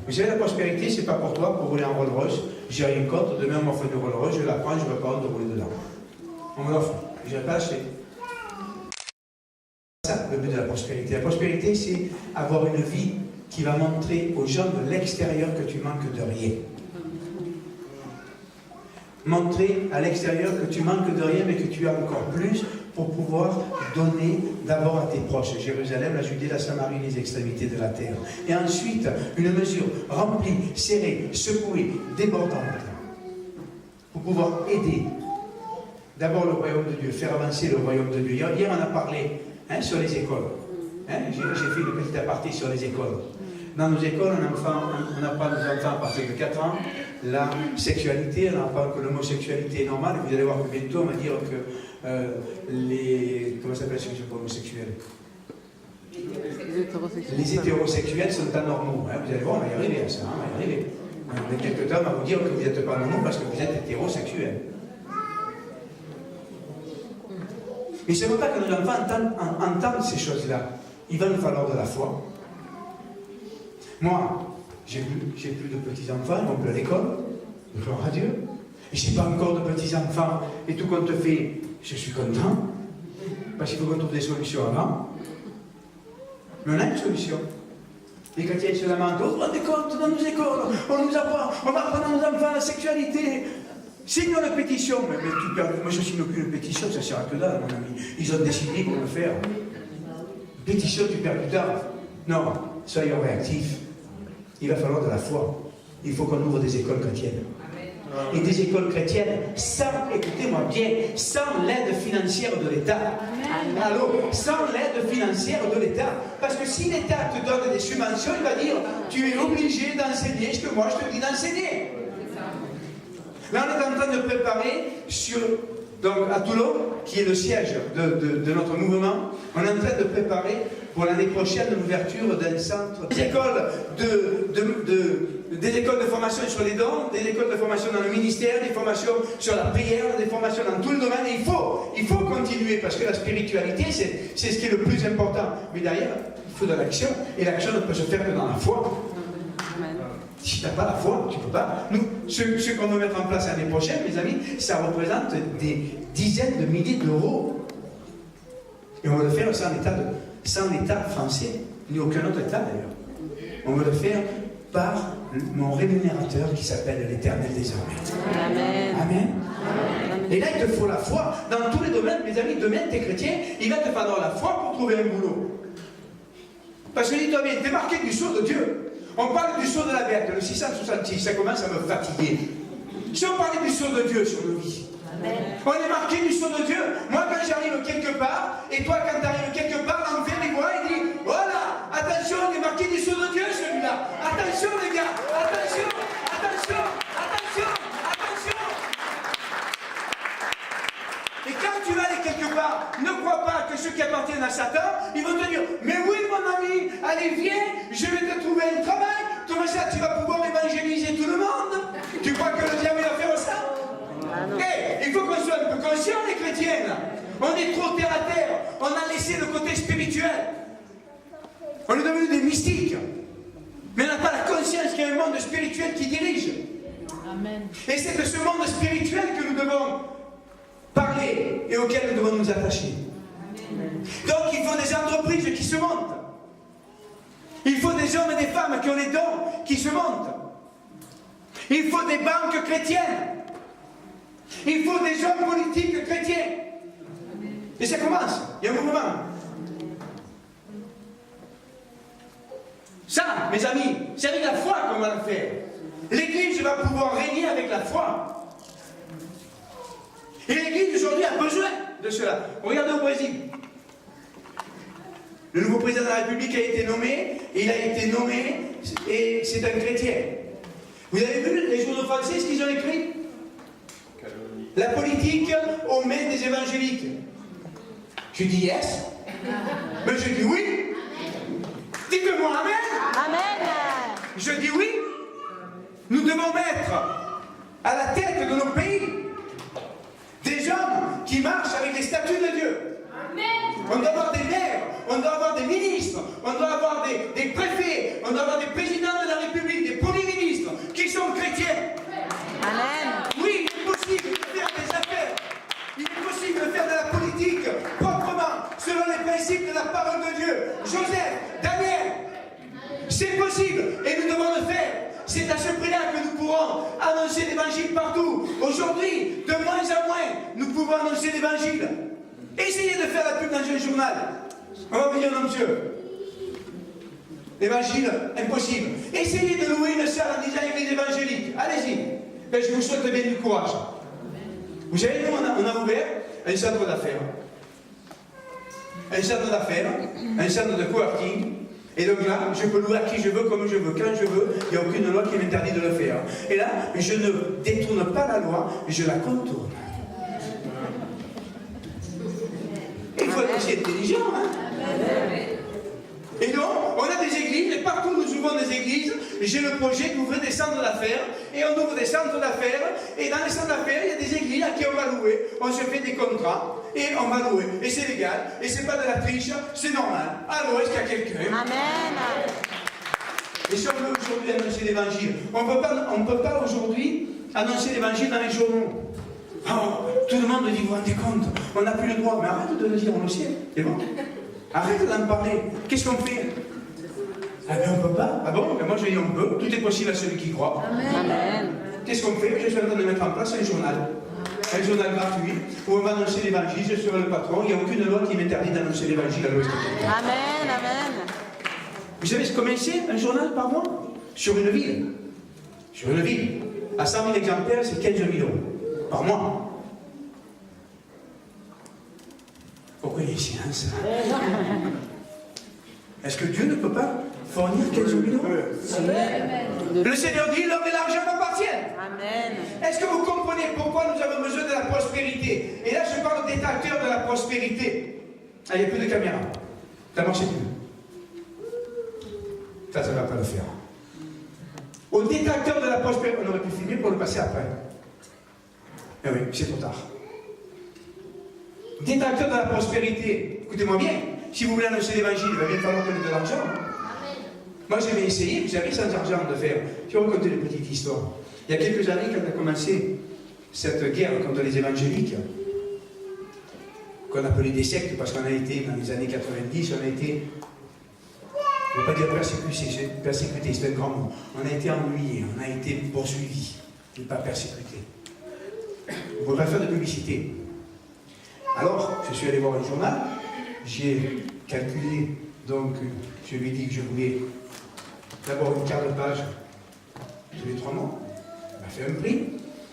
Vous savez, la prospérité, c'est pas pour toi, pour rouler en Rolls Royce. J'ai rien contre. Demain, on m'offre une Rolls Royce, je la prends, je n'aurai pas honte de rouler dedans. On me l'offre. Je ne vais pas l'acheter. C'est ça le but de la prospérité. La prospérité, c'est avoir une vie qui va montrer aux gens de l'extérieur que tu manques de rien. Montrer à l'extérieur que tu manques de rien, mais que tu as encore plus pour pouvoir donner d'abord à tes proches. Jérusalem, la Judée, la Samarie, les extrémités de la terre. Et ensuite, une mesure remplie, serrée, secouée, débordante, pour pouvoir aider d'abord le royaume de Dieu, faire avancer le royaume de Dieu. Hier, on a parlé sur les écoles. J'ai fait une petite aparté sur les écoles. Dans nos écoles, on apprend aux enfants à partir de 4 ans la sexualité, on apprend que l'homosexualité est normale. Vous allez voir que bientôt, on va dire que comment s'appelle ceux qui sont homosexuels? Les hétérosexuels sont anormaux. Vous allez voir, on va y arriver à ça. On va y arriver. Dans quelques temps, on va vous dire que vous n'êtes pas normaux parce que vous êtes hétérosexuels. Mais ce n'est pas que nos enfants entendent ces choses-là. Il va nous falloir de la foi. Moi, j'ai plus de petits-enfants, ils vont plus à l'école, gloire à Dieu. Et je n'ai pas encore de petits-enfants, et tout compte fait, je suis content, parce qu'il faut qu'on trouve des solutions avant. Mais on a une solution. Les chrétiens se lamentent, vous vous rendez compte, dans nos écoles, on va apprendre à nos enfants la sexualité. Signons la pétition, mais tu perds, moi je signe aucune pétition, ça ne sert à que dalle, mon ami. Ils ont décidé pour le faire. Pétition, tu perds plus tard. Non, soyons réactifs. il va falloir de la foi. Il faut qu'on ouvre des écoles chrétiennes. Et des écoles chrétiennes sans, écoutez-moi bien, sans l'aide financière de l'État. Allô, sans l'aide financière de l'État. Parce que si l'État te donne des subventions, il va dire, tu es obligé d'enseigner ce que moi je te dis d'enseigner. Là, on est en train de préparer donc à Toulon, qui est le siège de notre mouvement, on est en train de préparer pour l'année prochaine l'ouverture d'un centre, des écoles de formation sur les dons, des écoles de formation dans le ministère, des formations sur la prière, des formations dans tout le domaine. Et il faut continuer parce que la spiritualité, c'est ce qui est le plus important. Mais derrière, il faut de l'action. Et l'action ne peut se faire que dans la foi. Si tu n'as pas la foi, tu ne peux pas. Nous, ce qu'on veut mettre en place l'année prochaine, mes amis, ça représente des dizaines de milliers d'euros. Et on veut le faire sans l'État français, ni aucun autre État d'ailleurs. On veut le faire par mon rémunérateur qui s'appelle l'Éternel désormais. Amen. Amen. Et là, il te faut la foi. Dans tous les domaines, mes amis, demain, tu es chrétien, il va te falloir la foi pour trouver un boulot. Parce que dis-toi bien, tu es marqué du sceau de Dieu. On parle du sceau de la bête, le 666, ça commence à me fatiguer. Si on parlait du sceau de Dieu sur nos vies, on est marqué du sceau de Dieu. Moi, quand j'arrive quelque part, et toi, quand tu arrives quelque part, l'enfer, il voit, il dit, voilà, attention, il est marqué du sceau de Dieu, celui-là. Attention, les gars, attention, attention, attention, attention. Et quand tu vas aller quelque part, ne crois pas que ceux qui appartiennent à Satan, ils vont te dire, mais oui, mon ami, allez, viens, je vais te trouver un travail. Comme ça, tu vas pouvoir évangéliser tout le monde. Tu crois que le diable va faire ça? Il faut qu'on soit un peu conscient, les chrétiens. On est trop terre à terre. On a laissé le côté spirituel. On est devenus des mystiques. Mais on n'a pas la conscience qu'il y a un monde spirituel qui dirige. Amen. Et c'est de ce monde spirituel que nous devons parler et auquel nous devons nous attacher. Donc il faut des entreprises qui se montent. Il faut des hommes et des femmes qui ont les dons, qui se montent. Il faut des banques chrétiennes. Il faut des hommes politiques chrétiens. Et ça commence. Il y a un mouvement. Ça, mes amis, c'est avec la foi qu'on va le faire. L'Église va pouvoir régner avec la foi. Et l'Église aujourd'hui a besoin de cela. Regardez au Brésil. Le nouveau président de la République a été nommé, et il a été nommé, et c'est un chrétien. Vous avez vu les journaux français, ce qu'ils ont écrit? La politique aux mains des évangéliques. Je dis yes. Mais je dis oui. Dites-moi amen. Amen. Je dis oui. Nous devons mettre à la tête de nos pays des hommes qui marchent avec les statuts de Dieu. On doit avoir des maires, on doit avoir des ministres, on doit avoir des préfets, on doit avoir des présidents de la République, des premiers ministres qui sont chrétiens. Amen. Oui, il est possible de faire des affaires. Il est possible de faire de la politique proprement, selon les principes de la parole de Dieu. Joseph, Daniel, c'est possible et nous devons le faire. C'est à ce prix-là que nous pourrons annoncer l'évangile partout. Aujourd'hui, de moins en moins, nous pouvons annoncer l'évangile. Essayez de faire la pub dans un journal. On va vous dire non, monsieur. L'évangile, impossible. Essayez de louer une salle en disant église évangélique. Allez-y. Ben, je vous souhaite bien du courage. Vous savez, nous, on a ouvert un centre d'affaires. Un centre d'affaires, un centre de coworking. Et donc là, je peux louer à qui je veux, comme je veux, quand je veux. Il n'y a aucune loi qui m'interdit de le faire. Et là, je ne détourne pas la loi, je la contourne. Il faut être aussi intelligent, hein? Et donc, on a des églises, et partout où nous ouvrons des églises, j'ai le projet d'ouvrir des centres d'affaires, et on ouvre des centres d'affaires, et dans les centres d'affaires, il y a des églises à qui on va louer, on se fait des contrats, et on va louer, et c'est légal, et c'est pas de la triche, c'est normal. Allô, est-ce qu'il y a quelqu'un? Amen. Et si on veut aujourd'hui annoncer l'évangile, on ne peut pas aujourd'hui annoncer l'évangile dans les journaux. Oh, tout le monde dit, vous vous rendez compte, on n'a plus le droit, mais arrête de le dire, on le sait, c'est bon? Arrête d'en parler. Qu'est-ce qu'on fait? Ah ben on ne peut pas. Ah bon? Ben moi je dis on peut. Tout est possible à celui qui croit. Amen. Qu'est-ce qu'on fait? Je suis en train de mettre en place un journal. Un journal gratuit où on va annoncer l'évangile. Je serai le patron. Il n'y a aucune loi qui m'interdit d'annoncer l'évangile à l'Ouest. Amen. Amen. Vous savez combien c'est un journal par mois? sur une ville. Sur une ville. À 100 000 exemplaires, c'est 15 000 euros par mois. Pourquoi il y a silence? Est-ce que Dieu ne peut pas fournir 15 000 euros? Le Seigneur dit, l'homme et l'argent m'appartiennent. Amen. Est-ce que vous comprenez pourquoi nous avons besoin de la prospérité? Et là, je parle des acteurs de la prospérité. Ah, il n'y a plus de caméra. Ça ne marche plus. Ça ne va pas le faire. Au détracteur de la prospérité, on aurait pu finir pour le passer après. Mais oui, c'est trop tard. Détracteur de la prospérité, écoutez-moi bien, si vous voulez annoncer l'évangile, il va bien falloir donner de l'argent. Moi, j'avais essayé, vous savez, sans argent de faire. Je vais vous raconter une petite histoire. Il y a quelques années, quand a commencé cette guerre contre les évangéliques, qu'on appelait des sectes, parce qu'on a été, dans les années 90, on a été, on ne va pas dire persécuté, c'est un grand mot. On a été ennuyés, on a été poursuivis, mais pas persécutés. On ne peut pas faire de publicité. Alors, je suis allé voir le journal, j'ai calculé, donc je lui ai dit que je voulais d'abord une quart de page tous les 3 mois. Il m'a fait un prix.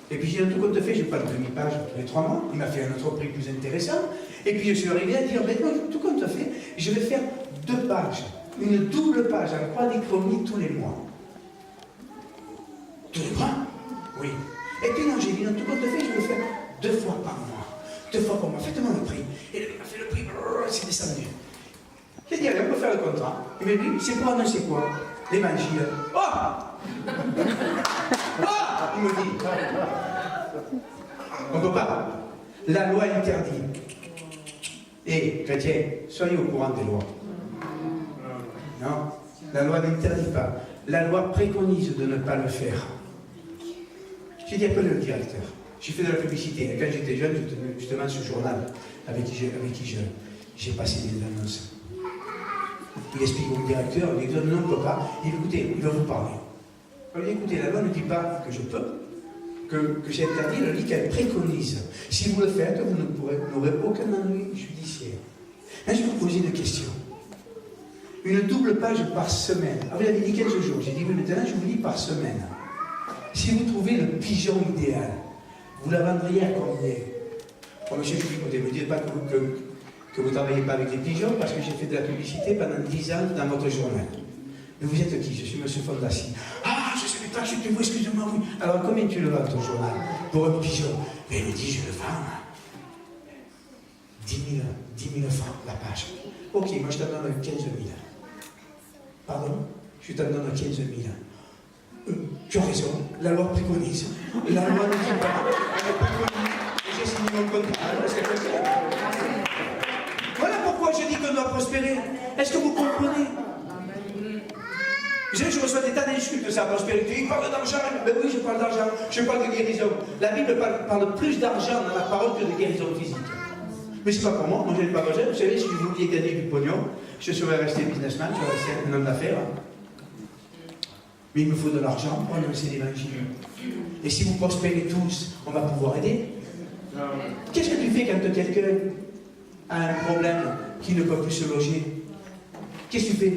Et puis j'ai un tout compte fait, je n'ai pas de demi-page tous les 3 mois. Il m'a fait un autre prix plus intéressant. Et puis je suis arrivé à dire, maintenant, tout compte fait, je vais faire 2 pages. Une double page en quadrichromie tous les mois. Tous les mois? Oui. Et puis non, j'ai dit, non, tout compte fait, je vais faire 2 fois par mois. 2 fois par mois, faites-moi le prix. Et là, il m'a fait le prix, c'est descendu. J'ai dit, allez, on peut faire le contrat. Il m'a dit, c'est pour annoncer quoi? L'évangile. Oh! Oh! Il me dit. On ne peut pas. La loi interdit. Et, chrétiens, soyez au courant des lois. Non, la loi n'interdit pas. La loi préconise de ne pas le faire. J'ai dit, appelez le directeur. J'ai fait de la publicité. Quand j'étais jeune, je tenais justement ce journal avec qui j'ai passé des annonces. Il explique au directeur, il dit non, on ne peut pas. Il dit écoutez, il va vous parler. Il dit écoutez, la loi ne dit pas que je peux, que c'est interdit, elle dit qu'elle préconise. Si vous le faites, vous n'aurez aucun ennui judiciaire. Là, je vais vous poser une question. Une double page par semaine. Ah, vous avez dit 15 jours. J'ai dit oui, maintenant je vous dis par semaine. Si vous trouvez le pigeon idéal, vous la vendriez à combien? Oh, monsieur, je dis écoutez, ne me dites pas que vous ne travaillez pas avec les pigeons, parce que j'ai fait de la publicité pendant 10 ans dans votre journal. Mais vous êtes qui? Je suis monsieur Fondassi. Ah, je ne savais pas, je te vois, excusez-moi, oui. Alors, combien tu le vends, ton journal, pour un pigeon? Mais il me dit, je le vends 10 000 francs la page. Ok, moi je t'en donne 15 000. Pardon? Je t'en donne 15 000. Tu as raison, la loi préconise. La loi ne dit pas. Elle préconise. J'ai signé mon contrat. Voilà pourquoi je dis qu'on doit prospérer. Est-ce que vous comprenez? Je reçois des tas d'insultes de sa prospérité. Il parle d'argent. Ben oui, je parle d'argent. Je parle de guérison. La Bible parle plus d'argent dans la parole que de guérison physique. Mais c'est pas pour moi. Moi, je n'ai pas besoin. Vous savez, si vous vouliez gagner du pognon, je serais resté businessman, je serais resté un homme d'affaires. Mais il me faut de l'argent pour annoncer l'évangile. Et si vous prospérez tous, on va pouvoir aider. Qu'est-ce que tu fais quand quelqu'un a un problème qui ne peut plus se loger? Qu'est-ce que tu fais?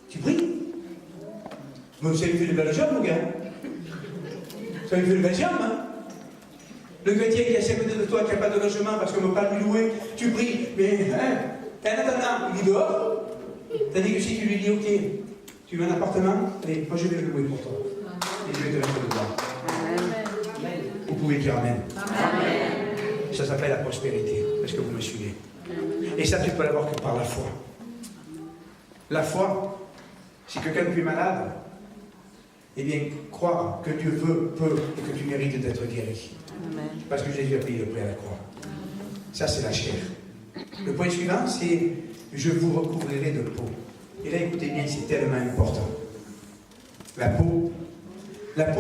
Tu pries? Vous savez faire le bel job, mon gars? Vous savez faire le bel job, hein? Le chrétien qui est à côté de toi, qui n'a pas de logement parce qu'on ne veut pas lui louer, tu pries, mais en attendant, il est dehors. Tandis que si tu lui dis, ok, tu veux un appartement? Allez, moi je vais le louer pour toi. Et je vais te mettre dedans. Vous pouvez dire Amen. Amen. Ça s'appelle la prospérité. Est-ce que vous me suivez? Et ça, tu peux l'avoir que par la foi. La foi, c'est que quand tu es malade, eh bien, croire que Dieu veut, peut et que tu mérites d'être guéri. Amen. Parce que Jésus a payé le prix à la croix. Ça, c'est la chair. Le point suivant, c'est je vous recouvrirai de peau. Et là, écoutez bien, c'est tellement important. La peau,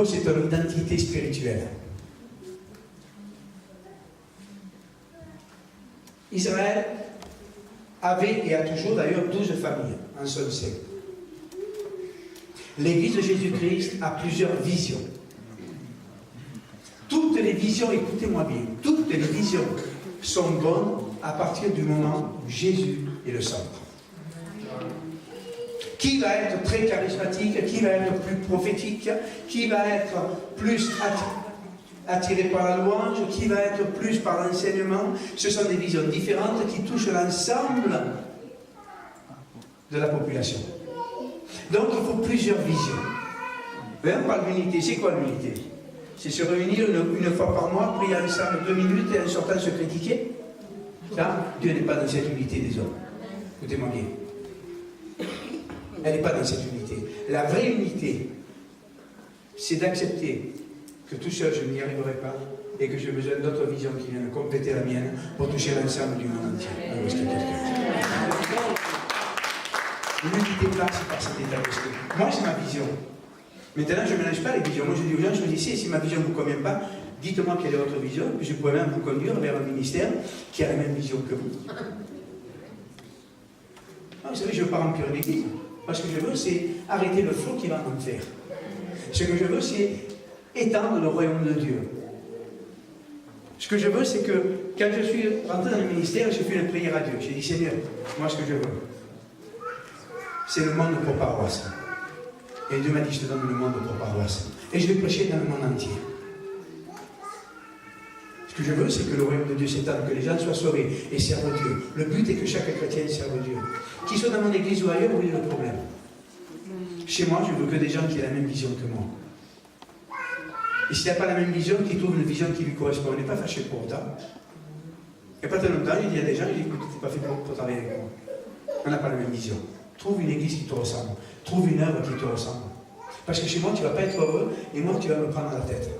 c'est une identité spirituelle. Israël avait et a toujours d'ailleurs 12 familles en son sein. L'Église de Jésus-Christ a plusieurs visions. Toutes les visions, écoutez-moi bien, toutes les visions sont bonnes à partir du moment où Jésus est le centre. Qui va être très charismatique, qui va être plus prophétique, qui va être plus attiré par la louange, qui va être plus par l'enseignement. Ce sont des visions différentes qui touchent l'ensemble de la population. Donc il faut plusieurs visions. On parle d'unité. C'est quoi l'unité? C'est se réunir une fois par mois, prier ensemble 2 minutes et en sortant se critiquer. Ça, Dieu n'est pas dans cette unité des hommes. Écoutez-moi bien. Elle n'est pas dans cette unité. La vraie unité, c'est d'accepter que tout seul je n'y arriverai pas et que j'ai besoin d'autres visions qui viennent compléter la mienne pour toucher l'ensemble du monde entier. L'unité passe par cet état d'esprit. Moi, c'est ma vision. Maintenant, je ne mélange pas les visions. Moi, je dis aux gens, choisissez, si ma vision ne vous convient pas, dites-moi quelle est votre vision, puis je pourrais même vous conduire vers un ministère qui a la même vision que vous. Ah, vous savez, je ne veux pas remplir l'église. Moi, ce que je veux, c'est arrêter le flot qui va en faire. Ce que je veux, c'est étendre le royaume de Dieu. Ce que je veux, c'est que quand je suis rentré dans le ministère, j'ai fait une prière à Dieu. J'ai dit, Seigneur, moi, ce que je veux, c'est le monde pour paroisse. Et Dieu m'a dit, je te donne le monde pour paroisse. Et je vais prêcher dans le monde entier. Ce que je veux, c'est que le royaume de Dieu s'étende, que les gens soient sauvés et servent Dieu. Le but est que chaque chrétien serve Dieu. Qu'ils soient dans mon église ou ailleurs, où est le problème? Chez moi, je veux que des gens qui aient la même vision que moi. Et s'il n'y a pas la même vision, qu'ils trouvent une vision qui lui correspond. On n'est pas fâché pour autant. Il n'y a pas très longtemps, il y a des gens qui disent, écoute, tu n'es pas fait pour travailler avec moi. On n'a pas la même vision. Trouve une église qui te ressemble. Trouve une œuvre qui te ressemble. Parce que chez moi, tu ne vas pas être heureux et moi, tu vas me prendre la tête.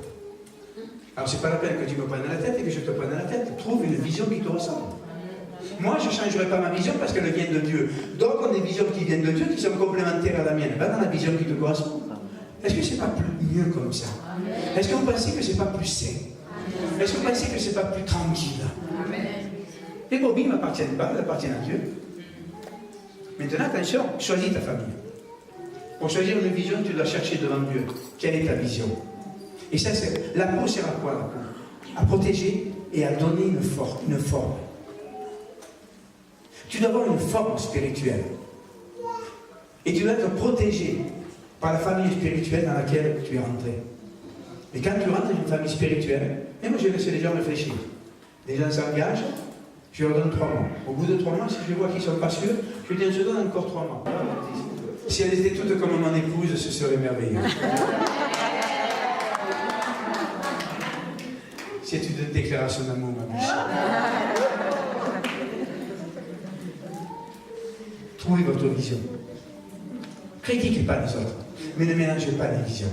Alors, ce n'est pas la peine que tu me prennes la tête et que je te prenne la tête. Trouve une vision qui te ressemble. Moi, je ne changerai pas ma vision parce qu'elle vient de Dieu. D'autres ont des visions qui viennent de Dieu qui sont complémentaires à la mienne. Va dans la vision qui te correspond. Est-ce que ce n'est pas plus mieux comme ça? Est-ce que vous pensez que ce n'est pas plus sain? Est-ce que vous pensez que ce n'est pas plus tranquille? Les brebis ne m'appartiennent pas, elles appartiennent à Dieu. Maintenant, attention, choisis ta famille. Pour choisir une vision, tu dois chercher devant Dieu. Quelle est ta vision? Et ça, c'est la peau sert à quoi, la peau? À protéger et à donner une forme. Tu dois avoir une forme spirituelle. Et tu dois être protégé par la famille spirituelle dans laquelle tu es rentré. Et quand tu rentres dans une famille spirituelle, et moi je laisse les gens réfléchir. Les gens s'engagent, je leur donne 3 mois. Au bout de 3 mois, si je vois qu'ils ne sont pas sûrs, je dis, je donne encore 3 mois. Si elles étaient toutes comme mon épouse, ce serait merveilleux. C'est une déclaration d'amour, ma biche. Trouvez votre vision. Critiquez pas les autres, mais ne mélangez pas les visions.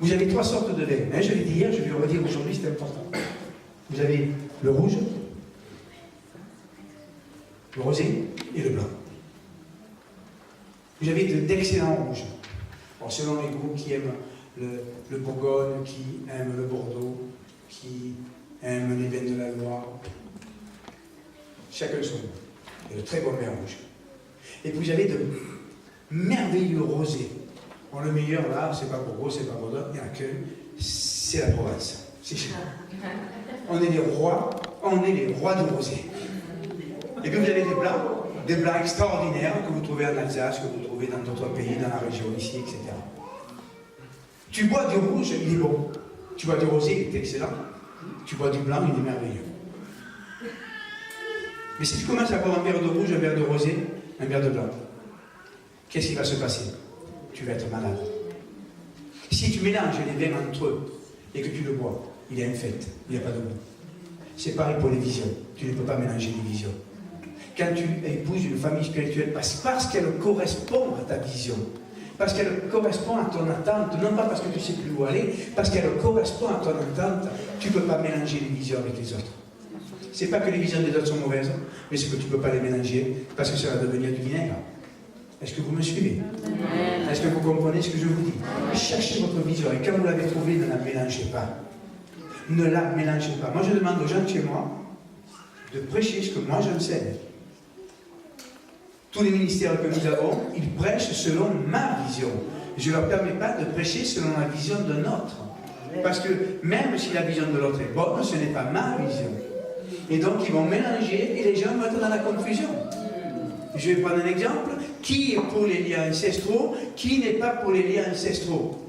Vous avez 3 sortes de vin. Je l'ai dit hier, je vais le redire aujourd'hui, c'est important. Vous avez le rouge, le rosé et le blanc. Vous avez d'excellents rouges. Alors, selon les groupes qui aiment le Bourgogne, qui aiment le Bordeaux, qui aiment les vins de la Loire, chacun son goût. Et de très bons vins rouges. Et puis vous avez de merveilleux rosés. Bon, le meilleur là, c'est pas Bourgogne, c'est pas Bordeaux, il n'y en a qu'un, c'est la Provence. C'est chez nous. On est les rois du rosé. Et puis vous avez des blancs extraordinaires que vous trouvez en Alsace, que vous trouvez dans d'autres pays, dans la région ici, etc. Tu bois du rouge, il est bon. Tu bois du rosé, il est excellent. Tu bois du blanc, il est merveilleux. Mais si tu commences à boire un verre de rouge, un verre de rosé, un verre de blanc, qu'est-ce qui va se passer? Tu vas être malade. Si tu mélanges les vins entre eux et que tu le bois, il est infect, il n'y a pas de goût. C'est pareil pour les visions. Tu ne peux pas mélanger les visions. Quand tu épouses une famille spirituelle, parce qu'elle correspond à ta vision, parce qu'elle correspond à ton attente, non pas parce que tu ne sais plus où aller, parce qu'elle correspond à ton attente, tu ne peux pas mélanger les visions avec les autres. Ce n'est pas que les visions des autres sont mauvaises, mais c'est que tu ne peux pas les mélanger, parce que ça va devenir du vinaigre. Est-ce que vous me suivez? Est-ce que vous comprenez ce que je vous dis? Cherchez votre vision, et quand vous l'avez trouvée, ne la mélangez pas. Ne la mélangez pas. Moi, je demande aux gens de chez moi de prêcher ce que moi j'enseigne. Tous les ministères que nous avons, ils prêchent selon ma vision. Je ne leur permets pas de prêcher selon la vision de notre. Parce que même si la vision de l'autre est bonne, ce n'est pas ma vision. Et donc ils vont mélanger et les gens vont être dans la confusion. je vais prendre un exemple. Qui est pour les liens ancestraux? Qui n'est pas pour les liens ancestraux?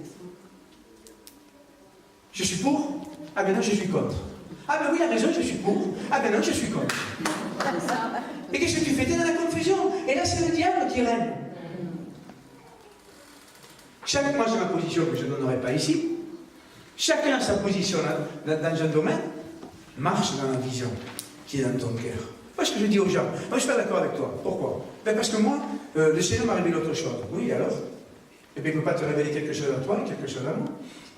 Je suis pour? Ah ben non, je suis contre. Ah ben oui, il a raison, je suis pour. Ah ben non, je suis contre. Et qu'est-ce que tu fais? Tu es dans la confusion. Et là, c'est le diable qui règne. Moi, j'ai ma position que je ne donnerai pas ici. Chacun a sa position dans un domaine. Marche dans la vision qui est dans ton cœur. Moi, ce que je dis aux gens, moi, je suis pas d'accord avec toi. Pourquoi? Ben, parce que moi, le Seigneur m'a révélé autre chose. Oui, alors? Et bien, il ne peut pas te révéler quelque chose à toi et quelque chose à moi.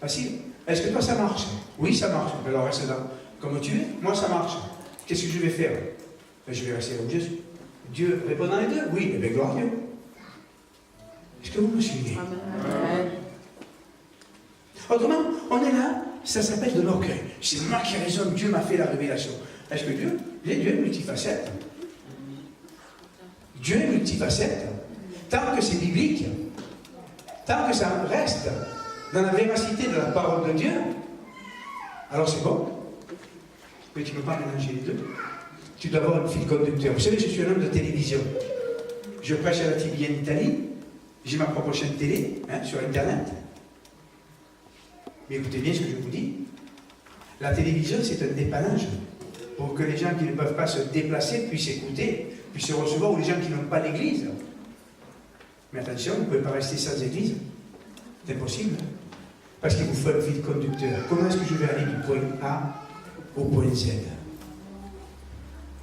Facile. Est-ce que toi, ça marche? Oui, ça marche. Ben, alors, reste là. Comme tu es, moi, ça marche. Qu'est-ce que je vais faire? Ben, je vais rester là où je suis. Dieu répond dans les deux? Oui, et bien, gloire à Dieu. Est-ce que vous me suivez? Amen. Autrement, on est là, ça s'appelle de l'orgueil. C'est moi qui raisonne, Dieu m'a fait la révélation. Est-ce que Dieu est multifacette. Dieu est multifacette. Tant que c'est biblique, tant que ça reste dans la véracité de la parole de Dieu, alors c'est bon. Mais tu ne peux pas mélanger les deux. Tu dois avoir un fil conducteur. Vous savez, je suis un homme de télévision. Je prêche à la TV en Italie. J'ai ma propre chaîne télé, sur Internet. Mais écoutez bien ce que je vous dis. La télévision, c'est un dépannage pour que les gens qui ne peuvent pas se déplacer puissent écouter, puissent recevoir, ou les gens qui n'ont pas d'église. Mais attention, vous ne pouvez pas rester sans église. C'est impossible. Parce qu'il vous faut un fil conducteur. Comment est-ce que je vais aller du point A au point Z?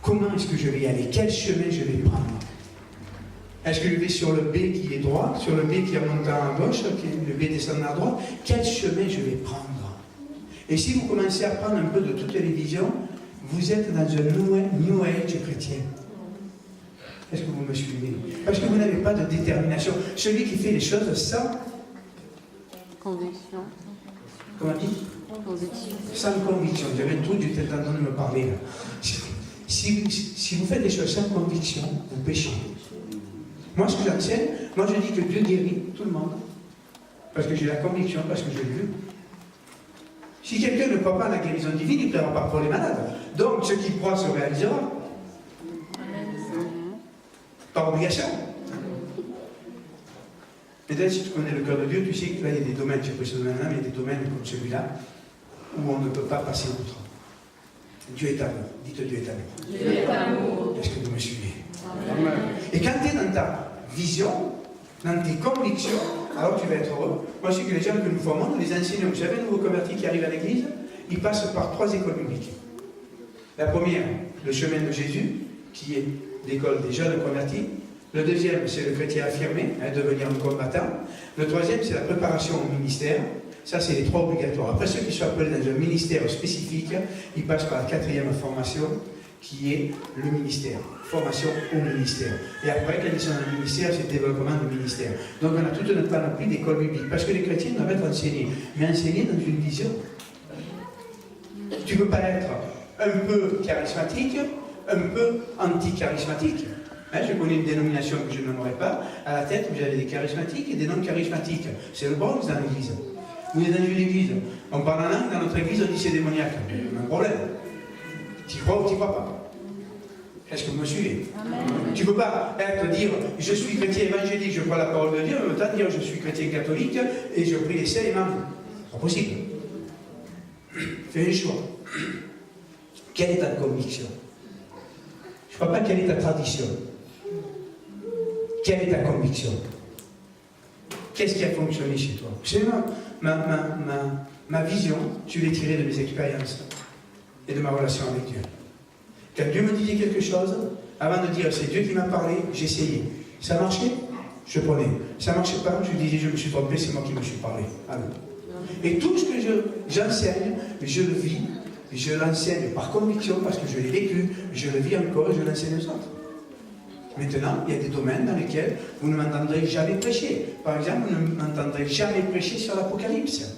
Comment est-ce que je vais y aller? Quel chemin je vais prendre? Est-ce que je vais sur le B qui est droit, sur le B qui est montant à gauche, le B descendant à droite? Quel chemin je vais prendre? Et si vous commencez à prendre un peu de toutes les visions, vous êtes dans un New Age chrétien. Est-ce que vous me suivez? Parce que vous n'avez pas de détermination. Celui qui fait les choses sans Conviction. comment on dit? Conviction. Sans conviction. J'avais tout, Dieu était en train de me parler là. Si vous faites des choses sans conviction, vous péchez. Moi, ce que j'enseigne, moi je dis que Dieu guérit tout le monde. Parce que j'ai la conviction, parce que je l'ai vu. Si quelqu'un ne croit pas à la guérison divine, il ne prendra pas pour les malades. Donc, ce qui croit se réalisera. Par obligation. Mais d'ailleurs, si tu connais le cœur de Dieu, tu sais que là, il y a des domaines, j'ai pris ce domaine-là, mais il y a des domaines comme celui-là, où on ne peut pas passer outre. Dieu est amour. Dites Dieu est amour. Dieu est amour. Est-ce que vous me suivez? Amen. Et quand tu es dans ta vision, dans tes convictions, alors tu vas être heureux. Moi, je sais que les gens que nous formons, nous les enseignons. Vous savez, un nouveau converti qui arrive à l'église, il passe par 3 écoles bibliques. La première, le chemin de Jésus, qui est l'école des jeunes convertis. Le deuxième, c'est le chrétien affirmé, devenir un combattant. Le troisième, c'est la préparation au ministère. Ça, c'est les 3 obligatoires. Après, ceux qui sont appelés dans un ministère spécifique, ils passent par la 4e formation, qui est le ministère. Formation au ministère. Et après, quand ils sont dans le ministère, c'est le développement du ministère. Donc, on a toute une panoplie d'écoles bibliques. Parce que les chrétiens doivent être enseignés. Mais enseignés dans une vision. Tu ne peux pas être un peu charismatique, un peu anti-charismatique. Je connais une dénomination que je nommerai pas. À la tête, vous avez des charismatiques et des non-charismatiques. C'est le Bronx dans l'église. Vous êtes dans une église. On parle en langue, dans notre église, on dit c'est démoniaque. Un problème. Tu crois ou tu ne crois pas? Est-ce que vous me suivez? Amen. Tu ne peux pas dire je suis chrétien évangélique, je crois la parole de Dieu, en même temps dire je suis chrétien catholique et je prie les saints et membres. C'est pas possible. Fais un choix. Quelle est ta conviction? Je ne crois pas quelle est ta tradition. Quelle est ta conviction? Qu'est-ce qui a fonctionné chez toi? Vous savez, ma vision, je l'ai tirée de mes expériences et de ma relation avec Dieu. Quand Dieu me disait quelque chose, avant de dire c'est Dieu qui m'a parlé, j'essayais. Ça marchait? Je prenais. Ça ne marchait pas, je disais je me suis trompé, c'est moi qui me suis parlé. Amen. Et tout ce que j'enseigne, je le vis, je l'enseigne par conviction parce que je l'ai vécu, je le vis encore et je l'enseigne aux autres. Maintenant, il y a des domaines dans lesquels vous ne m'entendrez jamais prêcher. Par exemple, vous ne m'entendrez jamais prêcher sur l'Apocalypse.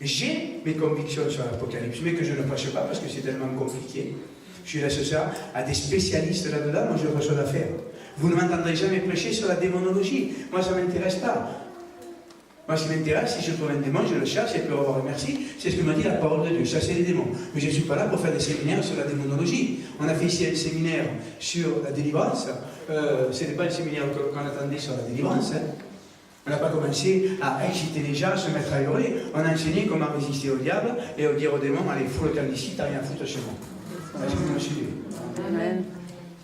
J'ai mes convictions sur l'Apocalypse, mais que je ne prêche pas parce que c'est tellement compliqué. Je laisse ça à des spécialistes là-dedans, moi j'ai autre chose à faire. Vous ne m'entendrez jamais prêcher sur la démonologie. Moi ça ne m'intéresse pas. Moi, ce qui m'intéresse, si je trouve un démon, je le chasse et puis au revoir et merci. C'est ce que m'a dit la parole de Dieu, chasser les démons. Mais je ne suis pas là pour faire des séminaires sur la démonologie. On a fait ici un séminaire sur la délivrance. Ce n'est pas un séminaire qu'on attendait sur la délivrance. Hein. On n'a pas commencé à exciter les gens, à se mettre à hurler. On a enseigné comment résister au diable et dire aux démons, allez, fous le camp d'ici, t'as rien à foutre chez moi. Est-ce que vous me suivez? Amen.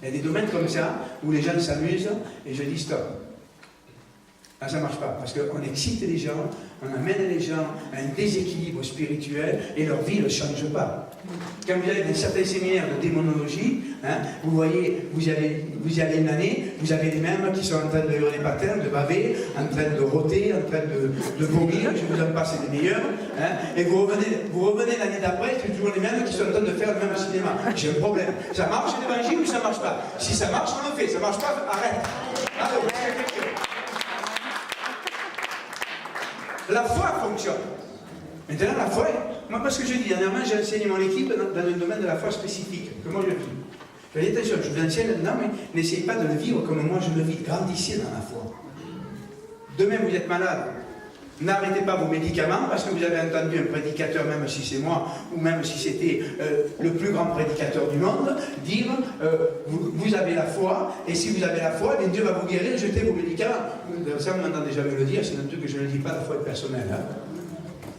Il y a des domaines comme ça où les gens s'amusent et je dis stop. Là, ça ne marche pas, parce qu'on excite les gens, on amène les gens à un déséquilibre spirituel et leur vie ne change pas. Quand vous allez dans certains séminaires de démonologie, hein, vous voyez, vous y allez une année, vous avez les mêmes qui sont en train de hurler patins, de baver, en train de rôter, en train de vomir, je vous en passe les meilleurs, hein, et vous revenez l'année d'après, c'est toujours les mêmes qui sont en train de faire le même cinéma. J'ai un problème. Ça marche l'évangile ou ça ne marche pas? Si ça marche, on le fait. Ça ne marche pas, arrête. Allez, la foi fonctionne. Maintenant, la foi, moi, parce que je dis, dernièrement, j'ai enseigné mon équipe dans le domaine de la foi spécifique, que moi je vis. Je dis, attention, je vous enseigne là-dedans, mais n'essayez pas de le vivre comme moi je le vis. Grandissez dans la foi. Demain, vous êtes malade. N'arrêtez pas vos médicaments, parce que vous avez entendu un prédicateur, même si c'est moi, ou même si c'était le plus grand prédicateur du monde, dire, vous avez la foi, et si vous avez la foi, bien Dieu va vous guérir, jetez vos médicaments. Ça, vous m'entendez jamais le dire, c'est un truc que je ne dis pas, la foi est personnelle. Hein.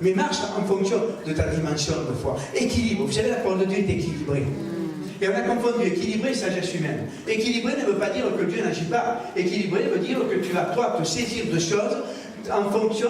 Mais marche en fonction de ta dimension de foi. Équilibre, vous savez, la parole de Dieu est équilibrée. Et on a confondu équilibré et sagesse humaine. Équilibré ne veut pas dire que Dieu n'agit pas. Équilibré veut dire que tu vas, toi, te saisir de choses en fonction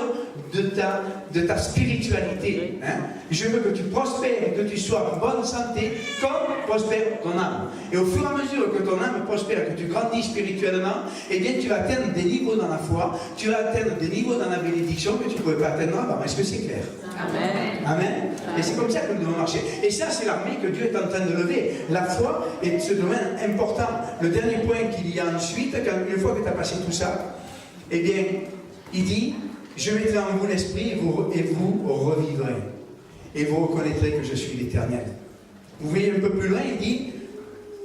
de ta spiritualité. Hein? Je veux que tu prospères et que tu sois en bonne santé comme prospère ton âme. Et au fur et à mesure que ton âme prospère, que tu grandis spirituellement, eh bien tu vas atteindre des niveaux dans la foi, tu vas atteindre des niveaux dans la bénédiction que tu ne pouvais pas atteindre avant. Est-ce que c'est clair? Amen. Amen. Et c'est comme ça que nous devons marcher. Et ça, c'est l'armée que Dieu est en train de lever. La foi est ce domaine important. Le dernier point qu'il y a ensuite, une fois que tu as passé tout ça, eh bien, il dit, je mettrai en vous l'esprit et vous revivrez. Et vous reconnaîtrez que je suis l'Éternel. Vous voyez un peu plus loin, il dit,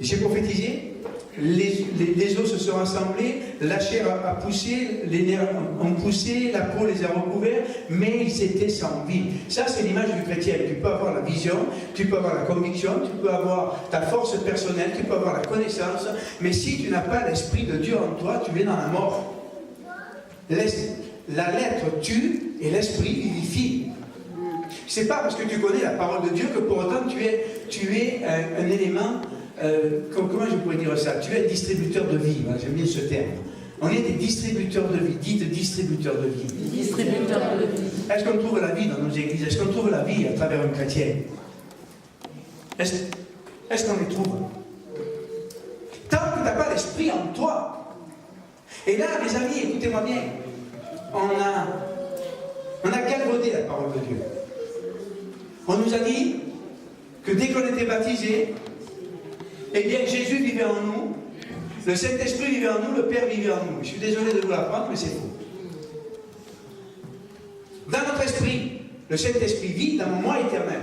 j'ai prophétisé, les os se sont rassemblés, la chair a poussé, les nerfs ont poussé, la peau les a recouverts, mais ils étaient sans vie. Ça, c'est l'image du chrétien. Tu peux avoir la vision, tu peux avoir la conviction, tu peux avoir ta force personnelle, tu peux avoir la connaissance, mais si tu n'as pas l'Esprit de Dieu en toi, tu es dans la mort. La lettre tue et l'esprit vivifie. C'est pas parce que tu connais la parole de Dieu que pour autant tu es un élément, comment je pourrais dire ça? Tu es un distributeur de vie, voilà, j'aime bien ce terme. On est des distributeurs de vie, dites distributeurs de vie. Distributeur de vie. Est-ce qu'on trouve la vie dans nos églises? Est-ce qu'on trouve la vie à travers un chrétien? Est-ce qu'on les trouve? Tant que tu n'as pas l'esprit en toi. Et là, mes amis, écoutez-moi bien, on a galvaudé la parole de Dieu. On nous a dit que dès qu'on était baptisé, eh bien Jésus vivait en nous, le Saint-Esprit vivait en nous, le Père vivait en nous. Je suis désolé de vous l'apprendre, mais c'est faux. Dans notre esprit, le Saint-Esprit vit dans mon moi éternel.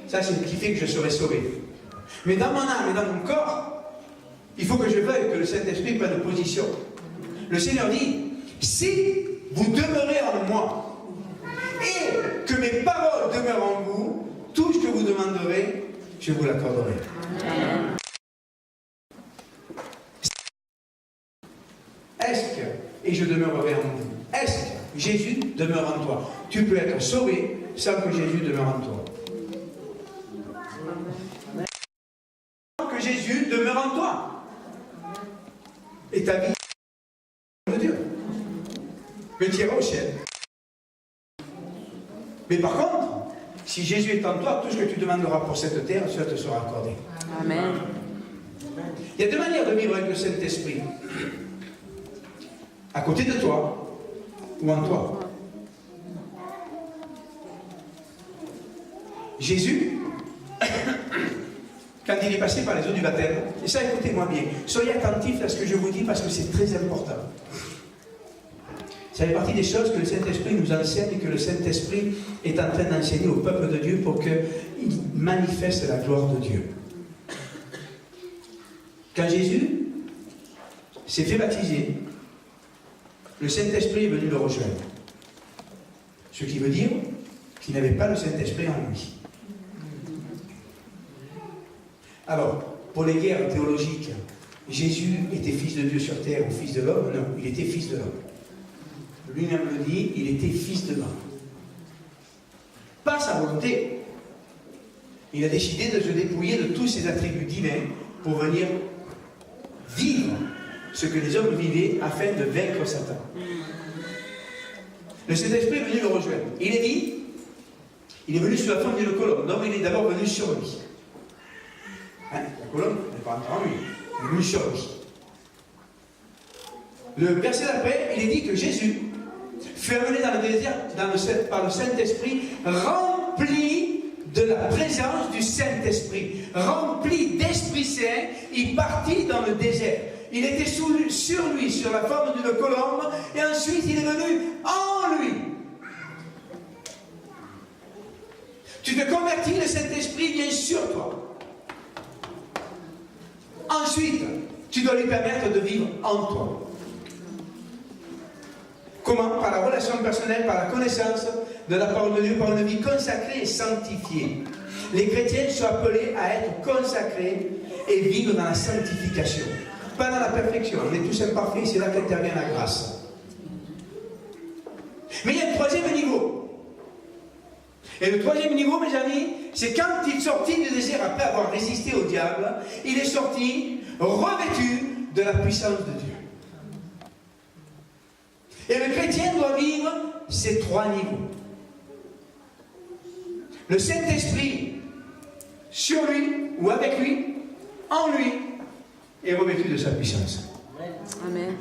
Ça, c'est ce qui fait que je serai sauvé. Mais dans mon âme et dans mon corps, il faut que je veuille que le Saint-Esprit prenne position. Le Seigneur dit, si vous demeurez en moi et que mes paroles demeurent en vous, tout ce que vous demanderez, je vous l'accorderai. Est-ce que, et je demeurerai en vous, est-ce que Jésus demeure en toi? Tu peux être sauvé sans que Jésus demeure en toi. Que Jésus demeure en toi. Et ta vie de Dieu. Mais tu iras au ciel. Mais par contre, si Jésus est en toi, tout ce que tu demanderas pour cette terre, cela te sera accordé. Amen. Il y a deux manières de vivre avec le Saint-Esprit. À côté de toi ou en toi. Jésus, quand il est passé par les eaux du baptême, et ça, écoutez-moi bien, soyez attentifs à ce que je vous dis parce que c'est très important. Ça fait partie des choses que le Saint-Esprit nous enseigne et que le Saint-Esprit est en train d'enseigner au peuple de Dieu pour qu'il manifeste la gloire de Dieu. Quand Jésus s'est fait baptiser, le Saint-Esprit est venu le rejoindre. Ce qui veut dire qu'il n'avait pas le Saint-Esprit en lui. Alors, pour les guerres théologiques, Jésus était fils de Dieu sur terre ou fils de l'homme? Non, il était fils de l'homme. Lui-même le dit, il était fils de l'homme. Par sa volonté, il a décidé de se dépouiller de tous ses attributs divins pour venir vivre ce que les hommes vivaient afin de vaincre Satan. Le Saint-Esprit est venu le rejoindre. Il est dit, il est venu sous la forme d'une colonne. Donc il est d'abord venu sur lui. Hein, la colonne n'est pas entrée en lui. Il est venu sur lui. Le verset d'après, il est dit que Jésus fut amené dans le désert par le Saint-Esprit, rempli de la présence du Saint-Esprit, rempli d'Esprit Saint, il partit dans le désert. Il était sur lui, sur la forme d'une colombe, et ensuite il est venu en lui. Tu te convertis, le Saint-Esprit vient sur toi. Ensuite, tu dois lui permettre de vivre en toi. Comment? Par la relation personnelle, par la connaissance de la parole de Dieu, par une vie consacrée et sanctifiée. Les chrétiens sont appelés à être consacrés et vivre dans la sanctification. Pas dans la perfection, on est tous imparfaits, c'est là qu'intervient la grâce. Mais il y a un troisième niveau. Et le troisième niveau, mes amis, c'est quand il est sorti du désert après avoir résisté au diable, il est sorti revêtu de la puissance de Dieu. Et le chrétien doit vivre ces trois niveaux. Le Saint-Esprit sur lui ou avec lui, en lui, est revêtu de sa puissance. Amen.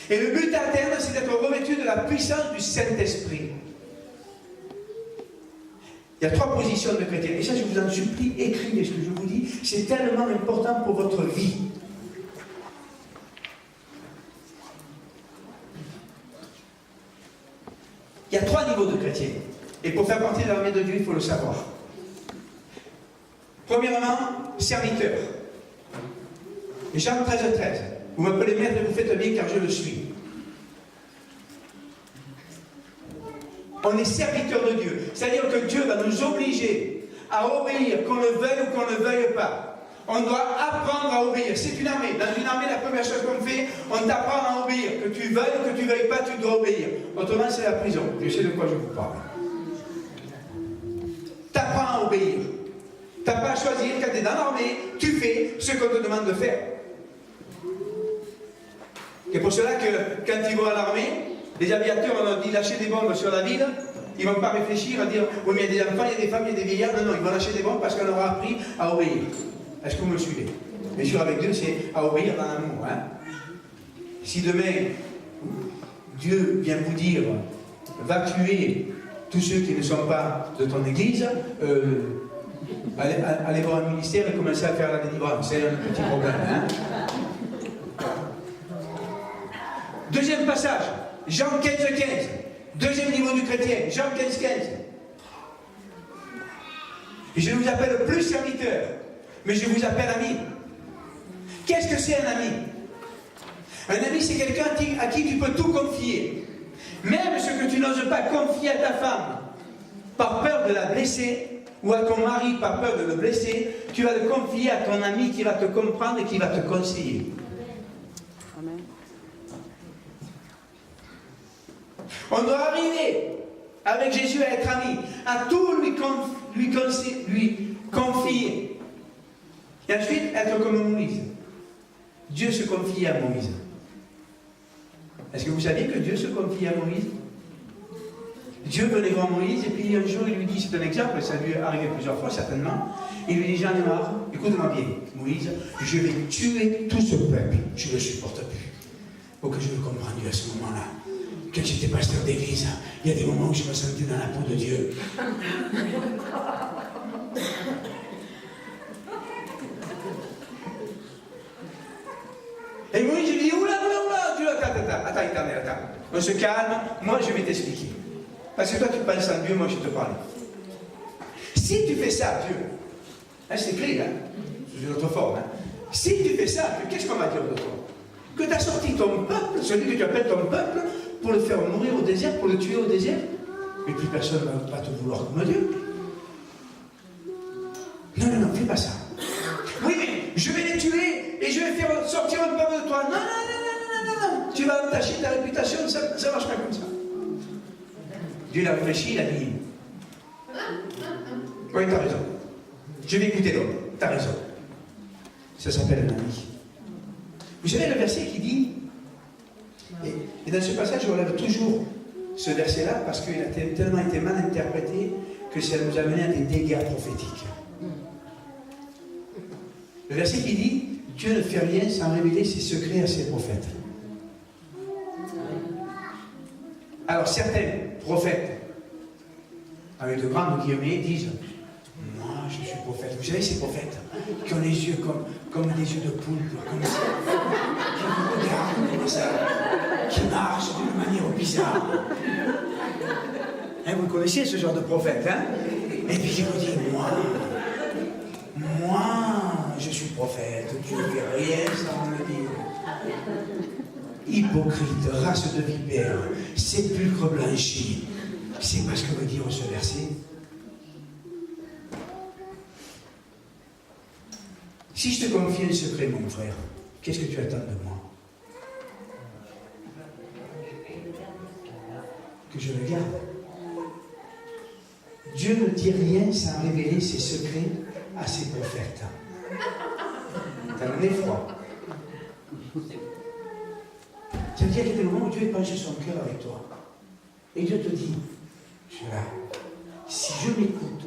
Et le but à atteindre, c'est d'être revêtu de la puissance du Saint-Esprit. Il y a trois positions de chrétien. Et ça, je vous en supplie, écrivez ce que je vous dis. C'est tellement important pour votre vie. Il y a trois niveaux de chrétiens. Et pour faire partie de l'armée de Dieu, il faut le savoir. Premièrement, serviteur. Jean 13,13. Vous m'appelez maître et vous faites bien car je le suis. On est serviteur de Dieu. C'est-à-dire que Dieu va nous obliger à obéir, qu'on le veuille ou qu'on ne le veuille pas. On doit apprendre à obéir. C'est une armée. Dans une armée, la première chose qu'on fait, on t'apprend à obéir. Que tu veuilles ou que tu ne veuilles pas, tu dois obéir. Autrement, c'est la prison. Je sais de quoi je vous parle. T'apprends à obéir. Tu n'as pas à choisir. Quand tu es dans l'armée, tu fais ce qu'on te demande de faire. C'est pour cela que quand ils vont à l'armée, les aviateurs, on leur dit lâcher des bombes sur la ville, ils ne vont pas réfléchir à dire oui, mais il y a des enfants, il y a des femmes, il y a des vieillards. Non, non, ils vont lâcher des bombes parce qu'on leur a appris à obéir. Est-ce que vous me suivez? Bien sûr, avec Dieu, c'est à obéir dans l'amour. Hein? Si demain, Dieu vient vous dire va tuer tous ceux qui ne sont pas de ton église, allez voir un ministère et commencez à faire la délivrance. C'est un petit problème. Hein? Deuxième passage, Jean 15,15. Deuxième niveau du chrétien, Jean 15,15. Et je ne vous appelle plus serviteur, mais je vous appelle ami. Qu'est-ce que c'est un ami? Un ami, c'est quelqu'un à qui tu peux tout confier. Même ce que tu n'oses pas confier à ta femme, par peur de la blesser, ou à ton mari, par peur de le blesser, tu vas le confier à ton ami qui va te comprendre et qui va te conseiller. Amen. On doit arriver avec Jésus à être amis, à tout lui confier. Et ensuite, être comme Moïse. Dieu se confie à Moïse. Est-ce que vous saviez que Dieu se confie à Moïse? Dieu venait voir Moïse et puis un jour il lui dit, c'est un exemple, ça lui est arrivé plusieurs fois certainement, il lui dit, j'en ai marre, écoute-moi bien, Moïse, je vais tuer tout ce peuple, je ne le supporte plus. Faut que je le comprenne à ce moment-là. Quand j'étais pasteur d'église, il y a des moments où je me sentais dans la peau de Dieu. Et Moïse lui dit, oula, Dieu, attends. On se calme, moi je vais t'expliquer. Parce que toi tu penses en Dieu, moi je te parle. Si tu fais ça, Dieu, hein, c'est écrit, hein, sous une autre forme, hein. Si tu fais ça, Dieu, qu'est-ce qu'on va dire de toi? Que tu as sorti ton peuple, celui que tu appelles ton peuple, pour le faire mourir au désert, pour le tuer au désert? mais plus personne ne va te vouloir comme Dieu. Non, non, non, fais pas ça. Oui, mais je vais les tuer et je vais faire sortir un peuple de toi. Non, non, non, non, non, non, non. Tu vas entacher ta réputation, ça ne marche pas comme ça. Dieu l'a réfléchi, il a dit, oui, t'as raison. Je vais écouter l'homme, t'as raison. Ça s'appelle un ami. Vous savez le verset qui dit, et dans ce passage, je relève toujours ce verset-là parce qu'il a tellement été mal interprété que ça nous a mené à des dégâts prophétiques. Le verset qui dit, Dieu ne fait rien sans révéler ses secrets à ses prophètes. Alors certains prophètes, avec de grands guillemets, disent, moi je suis prophète. Vous savez ces prophètes qui ont les yeux comme des yeux de poule, comme ça, qui vous regardent comme ça, qui marchent d'une manière bizarre. Hein, vous connaissez ce genre de prophète, hein? Et puis qui vous dit, moi, je suis prophète, Dieu ne fait rien sans me dire. Hypocrite, race de vipère, sépulcre blanchi. C'est pas ce que veut dire ce verset. Si je te confie un secret, mon frère, qu'est-ce que tu attends de moi? Que je le garde. Dieu ne dit rien sans révéler ses secrets à ses prophètes. T'as le nez froid. Ça veut dire qu'il y a des moments où Dieu est penché son cœur avec toi. Et Dieu te dit, je suis là, si je m'écoute,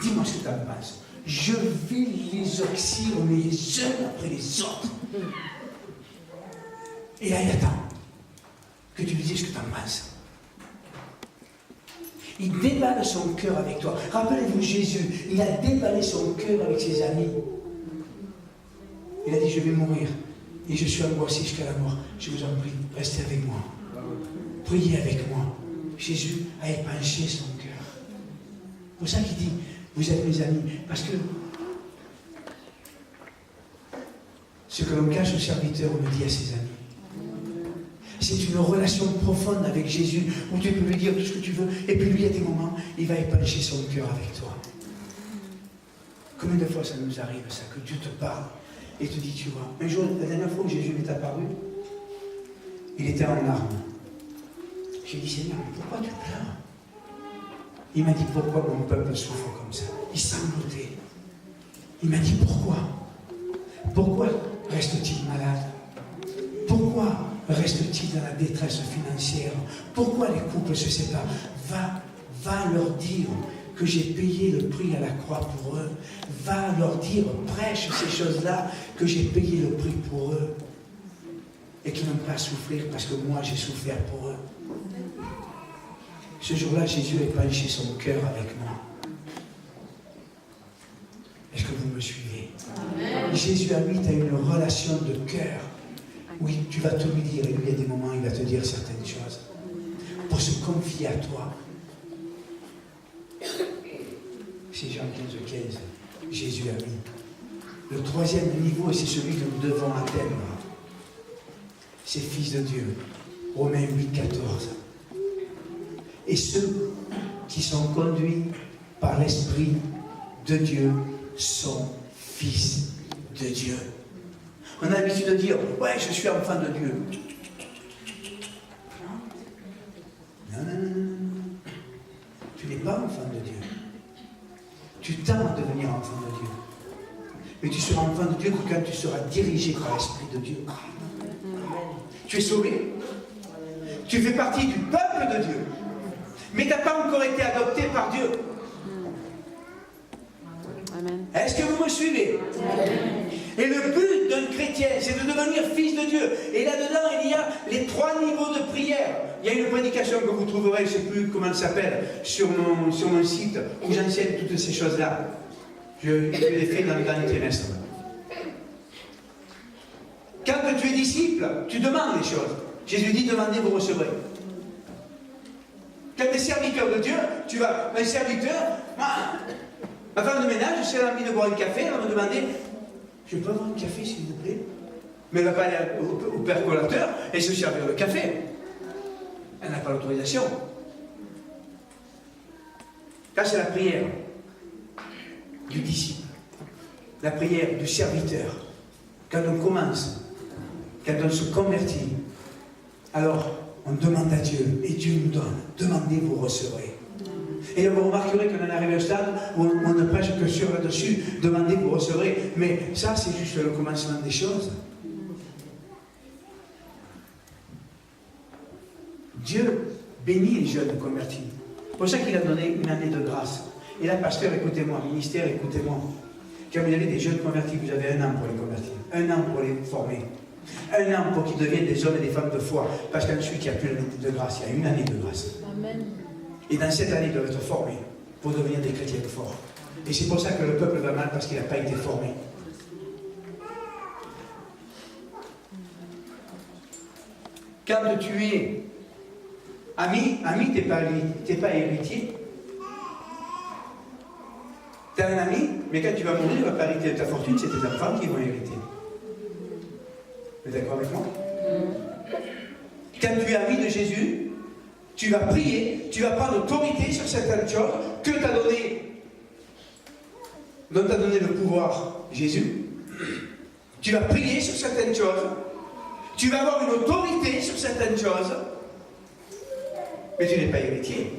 dis-moi ce que tu en penses. Je vais les oxyre les uns après les autres. Et là, il attend que tu lui dises ce que tu en penses. Il déballe son cœur avec toi. Rappelez-vous Jésus, il a déballé son cœur avec ses amis. Il a dit, je vais mourir. Et je suis angoissé jusqu'à la mort. Je vous en prie, restez avec moi. Priez avec moi. Jésus a épanché son cœur. C'est pour ça qu'il dit, vous êtes mes amis. Parce que ce que l'on cache au serviteur, on le dit à ses amis. C'est une relation profonde avec Jésus, où tu peux lui dire tout ce que tu veux, et puis lui, à des moments, il va épancher son cœur avec toi. Combien de fois ça nous arrive, ça, que Dieu te parle, et te dit, tu vois, un jour, la dernière fois que Jésus m'est apparu, il était en larmes. J'ai dit, Seigneur, mais pourquoi tu pleures? Il m'a dit, pourquoi mon peuple souffre comme ça? Il sanglotait. Il m'a dit, pourquoi? Pourquoi reste-t-il malade? Pourquoi reste-t-il dans la détresse financière? Pourquoi les couples se séparent? Va leur dire que j'ai payé le prix à la croix pour eux. Va leur dire, prêche ces choses-là, que j'ai payé le prix pour eux. Et qu'ils n'ont pas à souffrir parce que moi j'ai souffert pour eux. Ce jour-là, Jésus a épanché son cœur avec moi. Est-ce que vous me suivez? Amen. Jésus a mis à une relation de cœur. Oui, tu vas tout lui dire, et lui, il y a des moments, il va te dire certaines choses. Pour se confier à toi. C'est Jean 15, Jésus a mis. Le troisième niveau, et c'est celui que nous devons atteindre. C'est fils de Dieu. Romains 8, 14. Et ceux qui sont conduits par l'Esprit de Dieu sont fils de Dieu. On a l'habitude de dire, ouais, je suis enfant de Dieu. Non, non, non, non. Tu n'es pas enfant de Dieu. Tu tends à devenir enfant de Dieu. Mais tu seras enfant de Dieu que quand tu seras dirigé par l'Esprit de Dieu. Tu es sauvé. Tu fais partie du peuple de Dieu. Mais tu n'as pas encore été adopté par Dieu. Amen. Est-ce que vous me suivez? Amen. Et le but d'un chrétien, c'est de devenir fils de Dieu. Et là-dedans, il y a les 3 niveaux de prière. Il y a une prédication que vous trouverez, je ne sais plus comment elle s'appelle, sur mon site, où j'enseigne toutes ces choses-là. Je les fais dans le dernier trimestre. Quand tu es disciple, tu demandes les choses. Jésus dit, demandez, vous recevrez. Quand tu es serviteur de Dieu, tu vas, un serviteur, ma femme de ménage, si elle a envie de boire un café, elle va me demander, je peux avoir un café s'il vous plaît? Mais elle ne va pas aller au percolateur et se servir le café. Elle n'a pas l'autorisation. Ça, c'est la prière du disciple, la prière du serviteur. Quand on commence, quand on se convertit, alors on demande à Dieu et Dieu nous donne. Demandez, vous recevrez. Et vous remarquerez qu'on en arrive au stade où on ne prêche que sur là-dessus. Demandez, vous recevrez. Mais ça, c'est juste le commencement des choses. Dieu bénit les jeunes convertis. C'est pour ça qu'il a donné une année de grâce. Et là, pasteur, écoutez-moi, ministère, écoutez-moi. Quand vous avez des jeunes convertis, vous avez 1 an pour les convertir, 1 an pour les former, 1 an pour qu'ils deviennent des hommes et des femmes de foi. Parce qu'ensuite, il n'y a plus l'année de grâce, il y a une année de grâce. Amen. Et dans cette année, ils doivent être formés pour devenir des chrétiens forts. Et c'est pour ça que le peuple va mal, parce qu'il n'a pas été formé. Quand tu es ami, tu n'es pas héritier. Tu as un ami, mais quand tu vas mourir, il ne va pas hériter de ta fortune, c'est tes enfants qui vont hériter. Vous êtes d'accord avec moi? Quand tu es ami de Jésus, tu vas prier, tu vas prendre autorité sur certaines choses que t'a donné, dont t'a donné le pouvoir Jésus. Tu vas prier sur certaines choses, tu vas avoir une autorité sur certaines choses, mais tu n'es pas héritier.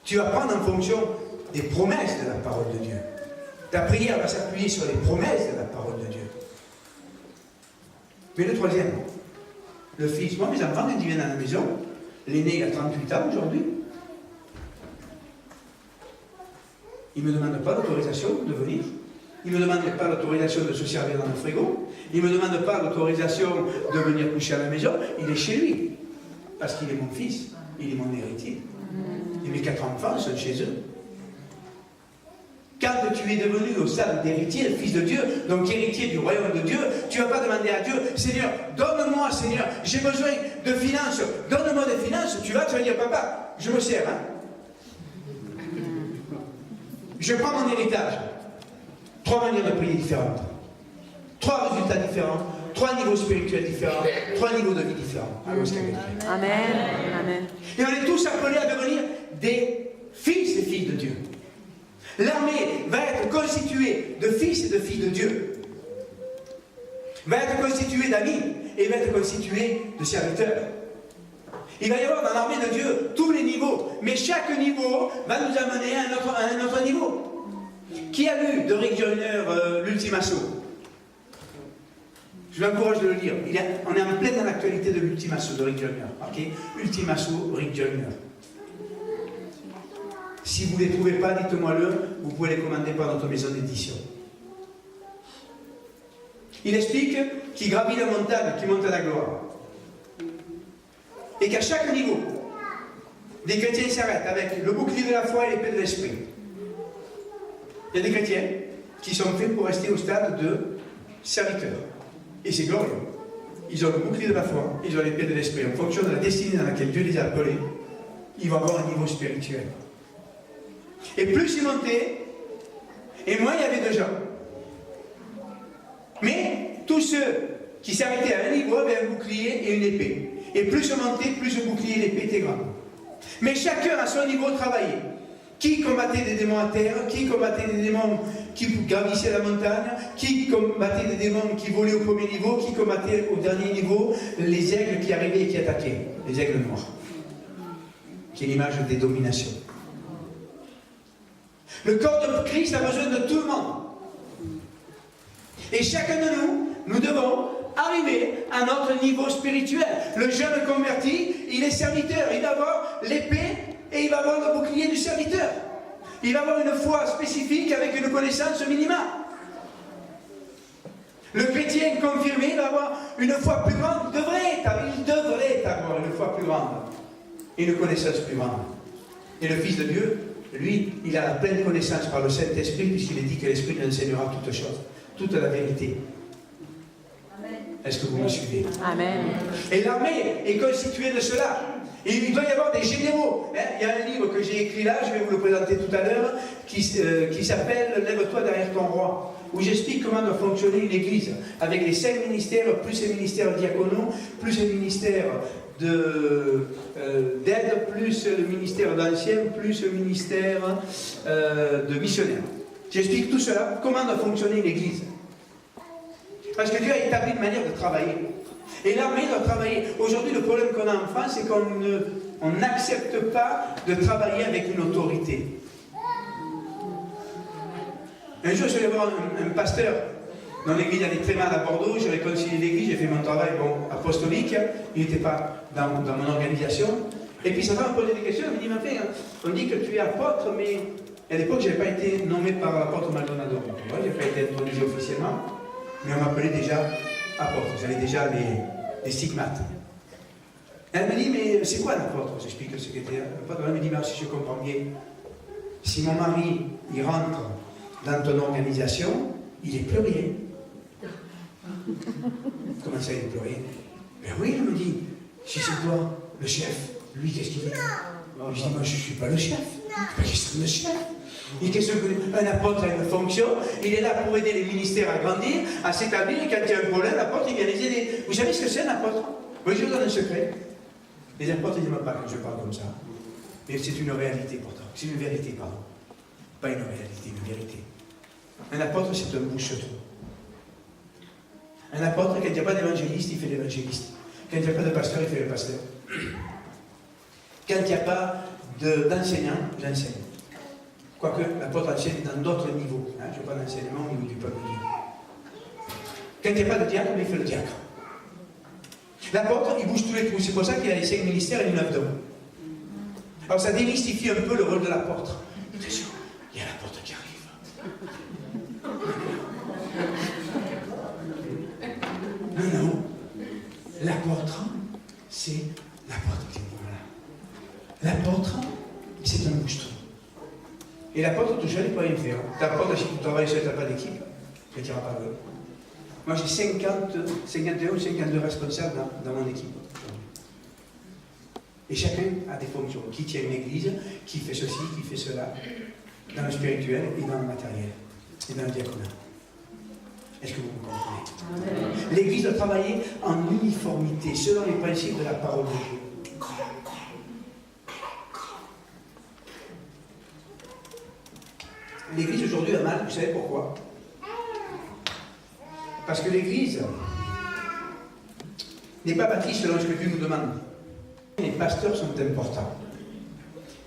Tu vas prendre en fonction des promesses de la parole de Dieu. Ta prière va s'appuyer sur les promesses de la parole de Dieu. Mais le troisième, le fils. Moi, mes enfants, quand ils viennent à la maison, l'aîné, il a 38 ans aujourd'hui. Il ne me demande pas l'autorisation de venir. Il ne me demande pas l'autorisation de se servir dans le frigo. Il ne me demande pas l'autorisation de venir coucher à la maison. Il est chez lui. Parce qu'il est mon fils. Il est mon héritier. Et mes 4 enfants sont chez eux. Quand tu es devenu au stade d'héritier, le fils de Dieu, donc héritier du royaume de Dieu, tu ne vas pas demander à Dieu, Seigneur, donne-moi, Seigneur, j'ai besoin de finances, donne-moi des finances. Tu vas dire, papa, je me sers, hein. Je prends mon héritage. 3 manières de prier différentes. 3 résultats différents. 3 niveaux spirituels différents. 3 niveaux de vie différents. Amen. Amen. Et on est tous appelés à devenir des fils et filles de Dieu. L'armée va être constituée de fils et de filles de Dieu. Va être constituée d'amis et va être constituée de serviteurs. Il va y avoir dans l'armée de Dieu tous les niveaux, mais chaque niveau va nous amener à un autre niveau. Qui a lu de Rick Joyner l'Ultime Assaut? Je vous encourage de le lire. On est en pleine dans l'actualité de l'Ultime Assaut de Rick Joyner. Okay? Ultime Assaut, Rick Joyner. Si vous ne les trouvez pas, dites-moi-le, vous pouvez les commander par notre maison d'édition. Il explique qu'il gravit la montagne, qui monte à la gloire. Et qu'à chaque niveau, des chrétiens s'arrêtent avec le bouclier de la foi et l'épée de l'esprit. Il y a des chrétiens qui sont faits pour rester au stade de serviteurs. Et c'est glorieux. Ils ont le bouclier de la foi, ils ont l'épée de l'esprit. En fonction de la destinée dans laquelle Dieu les a appelés, ils vont avoir un niveau spirituel. Et plus ils montaient, et moins il y avait de gens. Mais tous ceux qui s'arrêtaient à un niveau avaient un bouclier et une épée. Et plus je montais, plus le bouclier et l'épée étaient grands. Mais chacun à son niveau travaillait. Qui combattait des démons à terre, qui combattait des démons qui gravissaient la montagne, qui combattait des démons qui volaient au premier niveau, qui combattait au dernier niveau les aigles qui arrivaient et qui attaquaient, les aigles noirs, qui est l'image des dominations. Le corps de Christ a besoin de tout le monde. Et chacun de nous devons arriver à notre niveau spirituel. Le jeune converti, il est serviteur, il va avoir l'épée et il va avoir le bouclier du serviteur. Il va avoir une foi spécifique avec une connaissance minimale. Le chrétien confirmé va avoir une foi plus grande, il devrait avoir une foi plus grande et une connaissance plus grande. Et le Fils de Dieu, lui, il a la pleine connaissance par le Saint-Esprit, puisqu'il est dit que l'Esprit nous enseignera toutes choses, toute la vérité. Est-ce que vous me suivez? Amen. Et l'armée est constituée de cela. Il doit y avoir des généraux. Hein. Il y a un livre que j'ai écrit là, je vais vous le présenter tout à l'heure, qui s'appelle « Lève-toi derrière ton roi », où j'explique comment doit fonctionner une église, avec les 5 ministères, plus les ministères diaconaux, plus les ministères d'aide, plus le ministère d'anciens, plus le ministère de missionnaires. J'explique tout cela, comment doit fonctionner une église. Parce que Dieu a établi une manière de travailler. Et l'armée doit travailler. Aujourd'hui, le problème qu'on a en France, c'est qu'on n'accepte pas de travailler avec une autorité. Un jour, je suis allé voir un pasteur dans l'église, il allait très mal à Bordeaux, j'ai réconcilié l'église, j'ai fait mon travail apostolique, il n'était pas dans mon organisation. Et puis sa femme me posait des questions, elle me dit, mais enfin, on dit que tu es apôtre, mais à l'époque, je n'avais pas été nommé par l'apôtre Maldonado. Je n'ai pas été intronisé officiellement, mais on m'appelait déjà apôtre, j'avais déjà les stigmates. Elle me dit, mais c'est quoi un apôtre? J'explique ce qu'était un apôtre. Elle me dit, mais si je comprends bien, si mon mari, il rentre dans ton organisation, il n'est plus rien. Comment ça, il n'est plus rien? Ben oui, elle me dit, si c'est toi, le chef, lui, qu'est-ce qu'il fait? Je dis, moi, je ne suis pas le chef. Je suis pas le chef. Et qu'est-ce qu'un apôtre a une fonction? Il est là pour aider les ministères à grandir, à s'établir, et quand il y a un problème, l'apôtre, il vient les aider. Vous savez ce que c'est un apôtre? Oui, je vous donne un secret. Les apôtres, ils n'aiment pas quand je parle comme ça. Mais c'est une réalité pourtant. C'est une vérité, pardon. Pas une réalité, une vérité. Un apôtre, c'est un bouche-trou. Un apôtre, quand il n'y a pas d'évangéliste, il fait l'évangéliste. Quand il n'y a pas de pasteur, il fait le pasteur. Quand il n'y a pas d'enseignant, j'enseigne. Quoique l'apôtre enseigne dans d'autres niveaux. Hein, je parle d'enseignement au niveau du peuple de Dieu. Quand il n'y a pas de diacre, il fait le diacre. L'apôtre, il bouge tous les trous. C'est pour ça qu'il a les 5 ministères et une œuvre d'homme. Alors ça démystifie un peu le rôle de l'apôtre. Attention, il y a l'apôtre qui arrive. Non. L'apôtre, c'est l'apôtre qui est voilà. L'apôtre, c'est un bouche-trou. Et l'apôtre, tout seul, il ne peut rien faire. L'apôtre, si tu travailles seul, tu n'as pas d'équipe, tu ne tireras pas loin. Moi, j'ai 51 ou 52 responsables dans mon équipe. Et chacun a des fonctions. Qui tient une église, qui fait ceci, qui fait cela, dans le spirituel et dans le matériel, et dans le diaconat. Est-ce que vous comprenez? L'église doit travailler en uniformité, selon les principes de la parole de Dieu. L'église aujourd'hui a mal, vous savez pourquoi? Parce que l'église n'est pas bâtie selon ce que Dieu nous demande. Les pasteurs sont importants.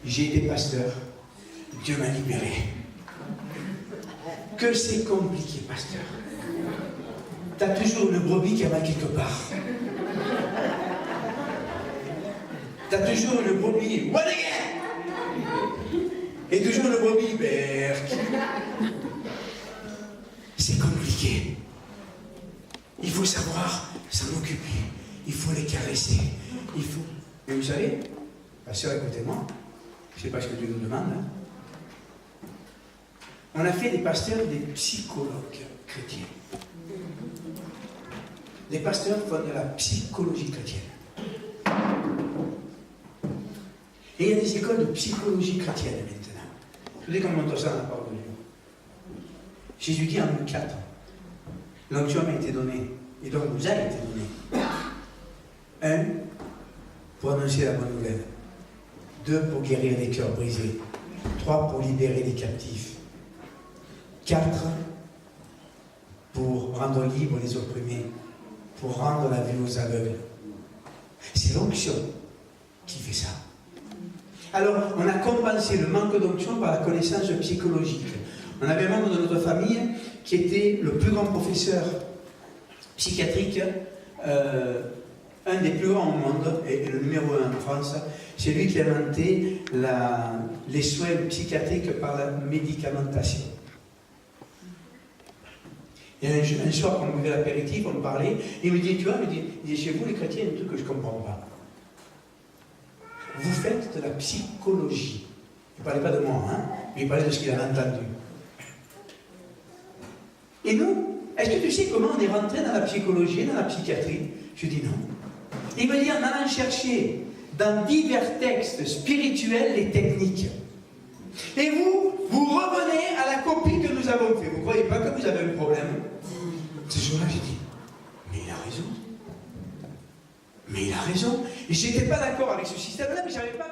J'ai été pasteur, Dieu m'a libéré. Que c'est compliqué, pasteur. Tu as toujours une brebis qui a mal quelque part. Tu as toujours une brebis, what again? Et toujours une brebis, berk. C'est compliqué. Il faut savoir s'en occuper. Il faut les caresser. Il faut... Mais vous savez, pasteur, écoutez-moi, je ne sais pas ce que Dieu nous demande. Hein. On a fait des pasteurs des psychologues chrétiens. Les pasteurs font de la psychologie chrétienne. Et il y a des écoles de psychologie chrétienne maintenant. Je vous dis comment on montre ça dans la parole de Dieu. Jésus dit en Luc 4, l'onction m'a été donnée, et donc vous a été donnée. 1, pour annoncer la bonne nouvelle. 2, pour guérir les cœurs brisés. 3, pour libérer les captifs. 4, pour rendre libres les opprimés. Pour rendre la vue aux aveugles. C'est l'onction qui fait ça. Alors, on a compensé le manque d'onction par la connaissance psychologique. On avait un membre de notre famille qui était le plus grand professeur psychiatrique, un des plus grands au monde, et le numéro 1 en France. C'est lui qui a inventé les soins psychiatriques par la médicamentation. Et un soir, quand on buvait l'apéritif, on parlait, il me dit, tu vois, il dit, chez vous les chrétiens, il y a un truc que je ne comprends pas. Vous faites de la psychologie. Il ne parlait pas de moi, hein, mais il parlait de ce qu'il avait entendu. Et nous, est-ce que tu sais comment on est rentré dans la psychologie, dans la psychiatrie? Je dis non. Il me dit, en allant chercher dans divers textes spirituels les techniques. Et vous revenez à la copie que nous avons faite. Vous ne croyez pas que vous avez un problème? Ce jour-là, j'ai dit, mais il a raison. Mais il a raison. Et je n'étais pas d'accord avec ce système-là, mais je n'avais pas